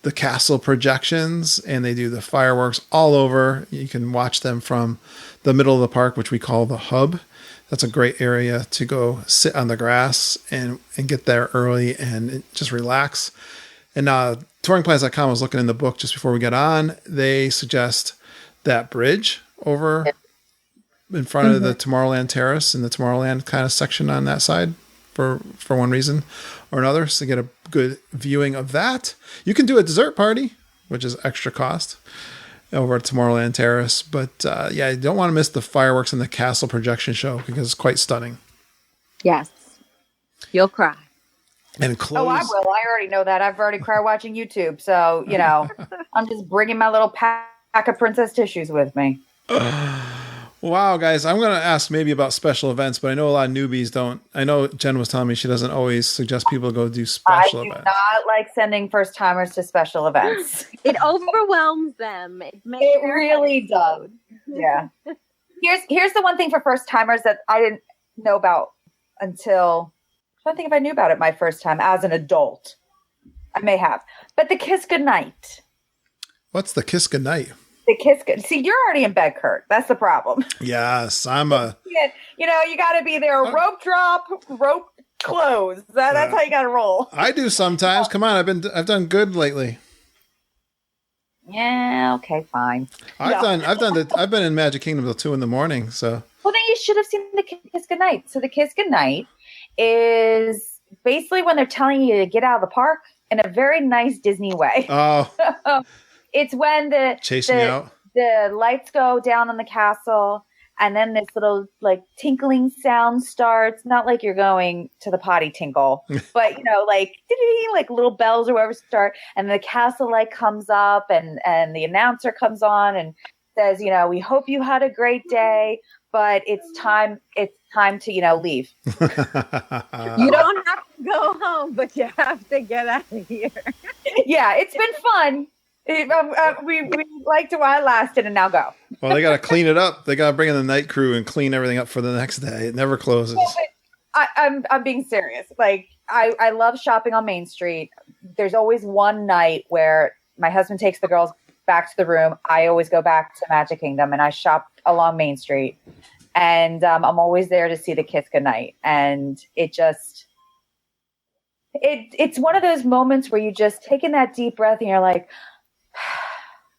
[SPEAKER 3] the castle projections and they do the fireworks all over. You can watch them from the middle of the park, which we call the hub. That's a great area to go sit on the grass and get there early and just relax. And touringplans.com, I was looking in the book just before we got on. They suggest that bridge over in front of the Tomorrowland Terrace and the Tomorrowland kind of section on that side for one reason or another. So get a good viewing of that. You can do a dessert party, which is extra cost, over at Tomorrowland Terrace. But you don't want to miss the fireworks and the castle projection show because it's quite stunning.
[SPEAKER 4] Yes. You'll cry.
[SPEAKER 3] And close.
[SPEAKER 5] Oh, I will. I already know that. I've already cried watching YouTube. So, I'm just bringing my little pack of princess tissues with me.
[SPEAKER 3] Wow, guys. I'm going to ask maybe about special events, but I know a lot of newbies don't. I know Jen was telling me she doesn't always suggest people to go do special events.
[SPEAKER 5] I do not like sending first timers to special events.
[SPEAKER 4] It overwhelms them. It
[SPEAKER 5] really does. Yeah. Here's the one thing for first timers that I didn't know about until, I don't think if I knew about it my first time as an adult. I may have. But the kiss goodnight.
[SPEAKER 3] What's the kiss goodnight?
[SPEAKER 5] The kiss good. See, you're already in bed, Kurt. That's the problem.
[SPEAKER 3] Yes, I'm a.
[SPEAKER 5] You got to be there. Rope drop, rope close. That's how you got to roll.
[SPEAKER 3] I do sometimes. Come on, I've done good lately.
[SPEAKER 5] Yeah. Okay. Fine.
[SPEAKER 3] I've been in Magic Kingdom till 2 a.m. So.
[SPEAKER 5] Well, then you should have seen the kiss goodnight. So the kiss goodnight is basically when they're telling you to get out of the park in a very nice Disney way.
[SPEAKER 3] Oh.
[SPEAKER 5] It's when the lights go down on the castle, and then this little tinkling sound starts. Not like you're going to the potty tinkle, but like little bells or whatever start, and the castle light comes up, and the announcer comes on and says, we hope you had a great day, but it's time to leave.
[SPEAKER 4] You don't have to go home, but you have to get out of here.
[SPEAKER 5] Yeah, it's been fun. We liked it while it lasted, and now go.
[SPEAKER 3] Well, they got to clean it up. They got to bring in the night crew and clean everything up for the next day. It never closes.
[SPEAKER 5] Well, I'm being serious. I love shopping on Main Street. There's always one night where my husband takes the girls back to the room. I always go back to Magic Kingdom, and I shop along Main Street. And I'm always there to see the kiss goodnight. And it just... It's one of those moments where you just take in that deep breath and you're like...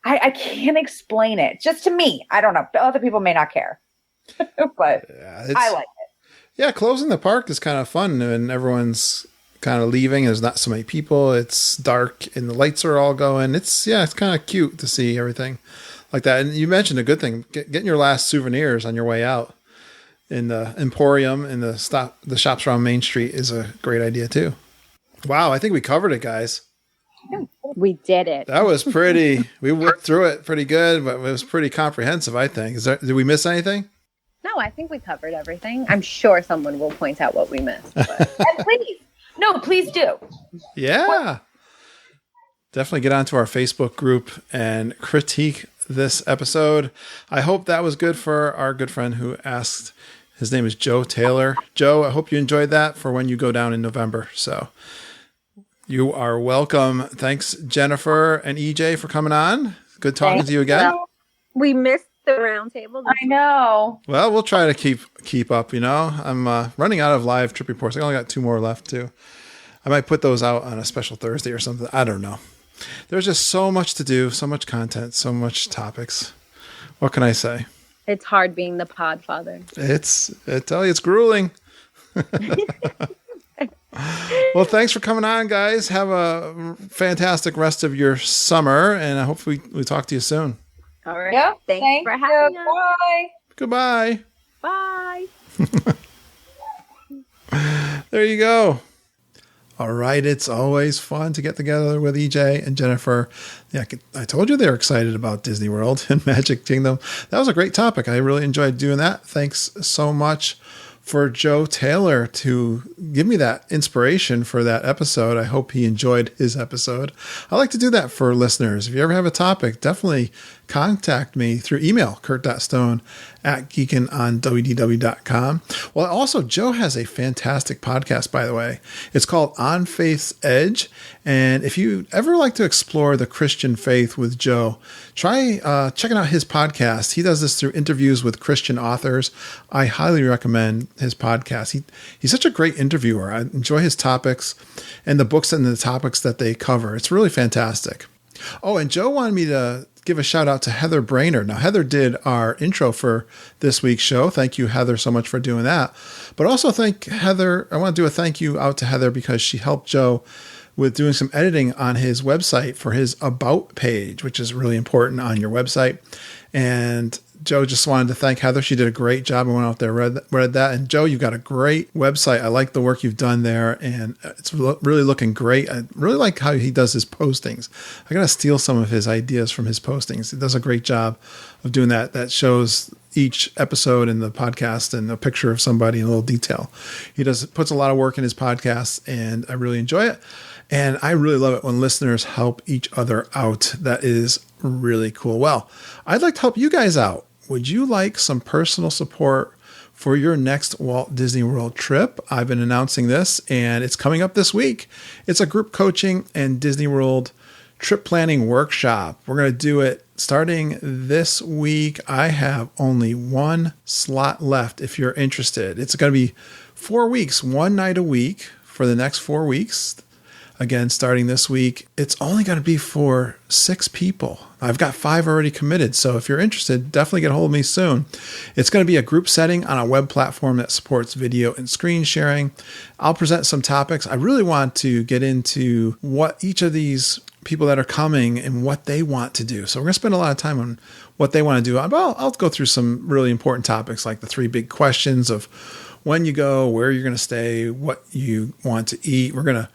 [SPEAKER 5] I can't explain it. Just to me. I don't know. Other people may not care. But I like it.
[SPEAKER 3] Yeah, closing the park is kind of fun and everyone's kind of leaving. There's not so many people. It's dark and the lights are all going. It's kind of cute to see everything like that. And you mentioned a good thing, getting your last souvenirs on your way out in the Emporium and the shops around Main Street is a great idea too. Wow, I think we covered it, guys.
[SPEAKER 4] We did it.
[SPEAKER 3] That was pretty. We worked through it pretty good, but it was pretty comprehensive, I think. Did we miss anything?
[SPEAKER 4] No, I think we covered everything. I'm sure someone will point out what we missed. But.
[SPEAKER 5] And please do.
[SPEAKER 3] Yeah. Definitely get onto our Facebook group and critique this episode. I hope that was good for our good friend who asked. His name is Joe Taylor. Joe, I hope you enjoyed that for when you go down in November. So you are welcome. Thanks, Jennifer and EJ, for coming on. Good talking to you again.
[SPEAKER 4] We missed the roundtable.
[SPEAKER 5] I know.
[SPEAKER 3] Well, we'll try to keep up, I'm running out of live trip reports. I only got 2 more left, too. I might put those out on a special Thursday or something. I don't know. There's just so much to do, so much content, so much topics. What can I say?
[SPEAKER 4] It's hard being the podfather.
[SPEAKER 3] I tell you, it's grueling. Well, thanks for coming on, guys. Have a fantastic rest of your summer, and I hope we talk to you soon.
[SPEAKER 4] All right.
[SPEAKER 5] Yep.
[SPEAKER 4] Thanks for having us.
[SPEAKER 5] Bye.
[SPEAKER 3] Goodbye.
[SPEAKER 4] Bye.
[SPEAKER 3] There you go. All right. It's always fun to get together with EJ and Jennifer. Yeah, I told you they were excited about Disney World and Magic Kingdom. That was a great topic. I really enjoyed doing that. Thanks so much for Joe Taylor to give me that inspiration for that episode. I hope he enjoyed his episode. I like to do that for listeners. If you ever have a topic, definitely contact me through email, kurt.stone@geekinonwdw.com. Well, also, Joe has a fantastic podcast, by the way. It's called On Faith's Edge. And if you ever like to explore the Christian faith with Joe, try checking out his podcast. He does this through interviews with Christian authors. I highly recommend his podcast. He's such a great interviewer. I enjoy his topics and the books and the topics that they cover. It's really fantastic. Oh, and Joe wanted me to give a shout out to Heather Brainerd. Now, Heather did our intro for this week's show. Thank you, Heather, so much for doing that. But also I want to do a thank you out to Heather because she helped Joe with doing some editing on his website for his About page, which is really important on your website. And Joe just wanted to thank Heather. She did a great job. I went out there, read that. And Joe, you've got a great website. I like the work you've done there, and it's really looking great. I really like how he does his postings. I got to steal some of his ideas from his postings. He does a great job of doing that. That shows each episode in the podcast and a picture of somebody in a little detail. He puts a lot of work in his podcast, and I really enjoy it. And I really love it when listeners help each other out. That is really cool. Well, I'd like to help you guys out. Would you like some personal support for your next Walt Disney World trip? I've been announcing this, and it's coming up this week. It's a group coaching and Disney World trip planning workshop. We're going to do it starting this week. I have only one slot left if you're interested. It's going to be 4 weeks, one night a week for the next 4 weeks. Again, starting this week, it's only going to be for 6 people. I've got 5 already committed. So if you're interested, definitely get a hold of me soon. It's going to be a group setting on a web platform that supports video and screen sharing. I'll present some topics. I really want to get into what each of these people that are coming and what they want to do. So we're going to spend a lot of time on what they want to do. I'll go through some really important topics like the 3 big questions of when you go, where you're going to stay, what you want to eat. We're going to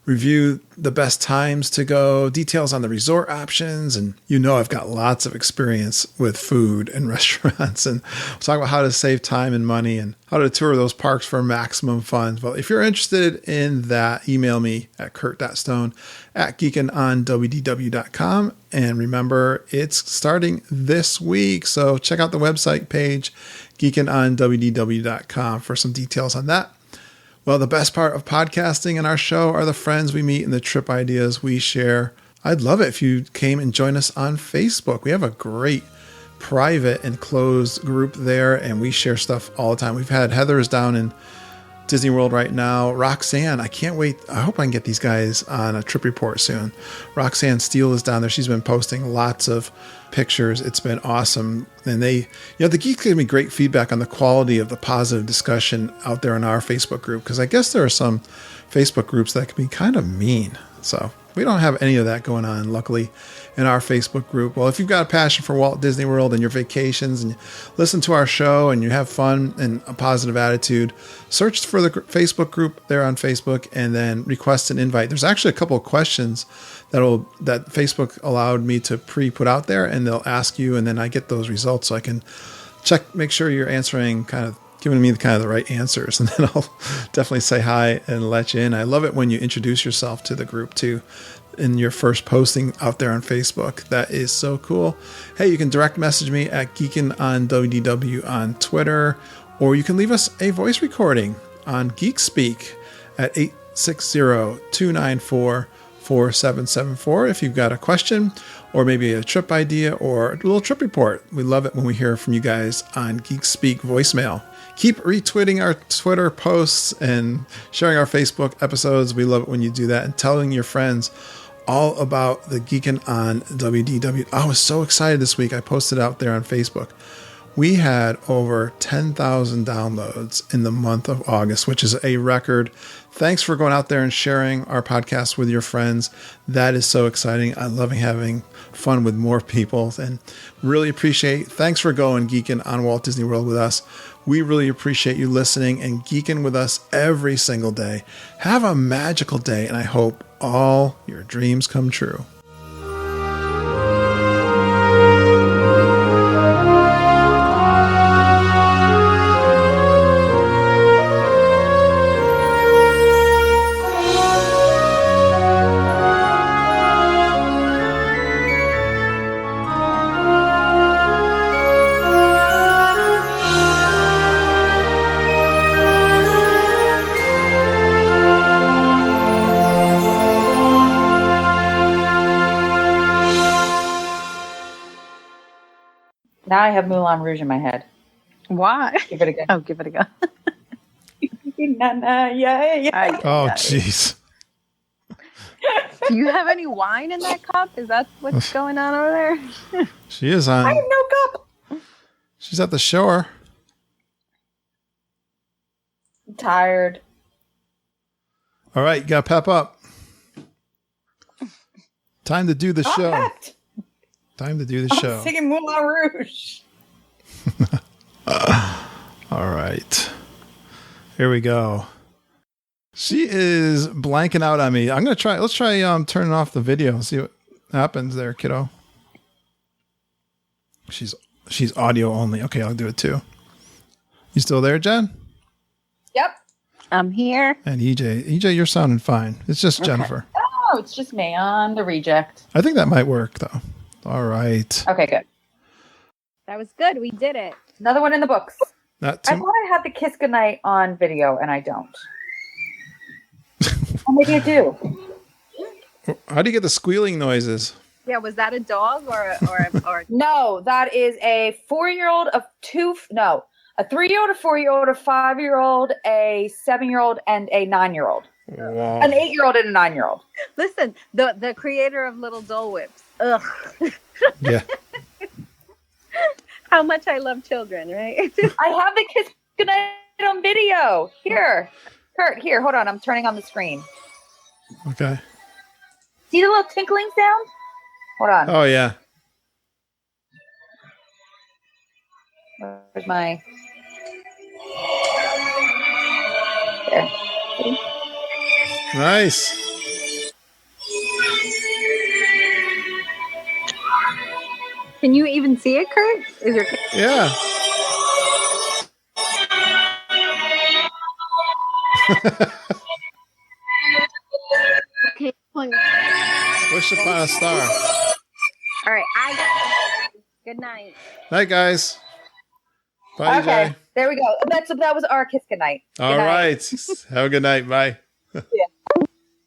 [SPEAKER 3] review the best times to go, details on the resort options. And I've got lots of experience with food and restaurants, and we'll talk about how to save time and money and how to tour those parks for maximum fun. Well, if you're interested in that, email me at kurt.stone@geekinonwdw.com. And remember, it's starting this week. So check out the website page, geekinonwdw.com, for some details on that. Well, the best part of podcasting and our show are the friends we meet and the trip ideas we share. I'd love it if you came and join us on Facebook. We have a great private and closed group there, and we share stuff all the time. We've had Heather's down in Disney World right now. Roxanne, I can't wait. I hope I can get these guys on a trip report soon. Roxanne Steele is down there. She's been posting lots of pictures. It's been awesome. And the geeks gave me great feedback on the quality of the positive discussion out there in our Facebook group, because I guess there are some Facebook groups that can be kind of mean. So we don't have any of that going on, luckily, in our Facebook group. Well, if you've got a passion for Walt Disney World and your vacations, and you listen to our show and you have fun and a positive attitude, search for the Facebook group there on Facebook and then request an invite. There's actually a couple of questions that Facebook allowed me to put out there, and they'll ask you, and then I get those results so I can make sure you're answering, giving me the right answers, and then I'll definitely say hi and let you in. I love it when you introduce yourself to the group too in your first posting out there on Facebook. That is so cool. Hey, you can direct message me at GeekinOnWDW on Twitter, or you can leave us a voice recording on GeekSpeak at 860-294-4774 if you've got a question or maybe a trip idea or a little trip report. We love it when we hear from you guys on GeekSpeak voicemail. Keep retweeting our Twitter posts and sharing our Facebook episodes. We love it when you do that, and telling your friends all about the Geekin' on WDW. I was so excited this week. I posted out there on Facebook. We had over 10,000 downloads in the month of August, which is a record. Thanks for going out there and sharing our podcast with your friends. That is so exciting. I love having fun with more people, and really appreciate. Thanks for going geeking on Walt Disney World with us. We really appreciate you listening and geeking with us every single day. Have a magical day, and I hope all your dreams come true.
[SPEAKER 5] Now I have Moulin Rouge in my head.
[SPEAKER 4] Why?
[SPEAKER 5] Give it a go.
[SPEAKER 4] Oh, give it a go.
[SPEAKER 5] Yeah.
[SPEAKER 3] Oh, jeez.
[SPEAKER 4] Do you have any wine in that cup? Is that what's going on over there?
[SPEAKER 3] She is on.
[SPEAKER 5] I have no cup.
[SPEAKER 3] She's at the shore.
[SPEAKER 5] I'm tired.
[SPEAKER 3] All right, you got to pep up. Time to do the show.
[SPEAKER 5] Pepped.
[SPEAKER 3] Time to do the show.
[SPEAKER 5] I'm singing Moulin Rouge.
[SPEAKER 3] All right. Here we go. She is blanking out on me. I'm going to try. Let's try turning off the video. See what happens there, kiddo. She's audio only. Okay, I'll do it too. You still there, Jen?
[SPEAKER 5] Yep.
[SPEAKER 4] I'm here.
[SPEAKER 3] And EJ, you're sounding fine. It's just
[SPEAKER 5] Okay.
[SPEAKER 3] Jennifer.
[SPEAKER 5] Oh, it's just me on the reject.
[SPEAKER 3] I think that might work though. All right.
[SPEAKER 5] Okay, good.
[SPEAKER 4] That was good. We did it.
[SPEAKER 5] Another one in the books.
[SPEAKER 3] Not
[SPEAKER 5] I
[SPEAKER 3] too.
[SPEAKER 5] thought I had the kiss goodnight on video, and I don't. Or maybe I do.
[SPEAKER 3] How do you get the squealing noises?
[SPEAKER 4] Yeah, was that a dog or
[SPEAKER 5] No, that is a 4-year-old, a 3-year-old, a 4-year-old, a 5-year-old, a 7-year-old, and a 9-year-old.
[SPEAKER 3] Wow.
[SPEAKER 5] An 8-year-old and a 9-year-old.
[SPEAKER 4] Listen, the creator of Little Dole Whips. Ugh.
[SPEAKER 3] Yeah.
[SPEAKER 4] How much I love children, right?
[SPEAKER 5] I have the kiss goodnight on video. Here. Kurt, here, hold on. I'm turning on the screen.
[SPEAKER 3] Okay.
[SPEAKER 5] See the little tinkling sound? Hold on.
[SPEAKER 3] Oh yeah.
[SPEAKER 5] Where's my... There. See?
[SPEAKER 3] Nice.
[SPEAKER 4] Can you even see it, Kurt? Is your
[SPEAKER 3] Yeah.
[SPEAKER 4] okay?
[SPEAKER 3] Wish upon a star.
[SPEAKER 4] All right. Good night.
[SPEAKER 3] Night, guys. Bye,
[SPEAKER 5] Okay,
[SPEAKER 3] Jay.
[SPEAKER 5] there we go. That was our kiss goodnight.
[SPEAKER 3] All right. Have a good night. Bye.
[SPEAKER 5] Yeah.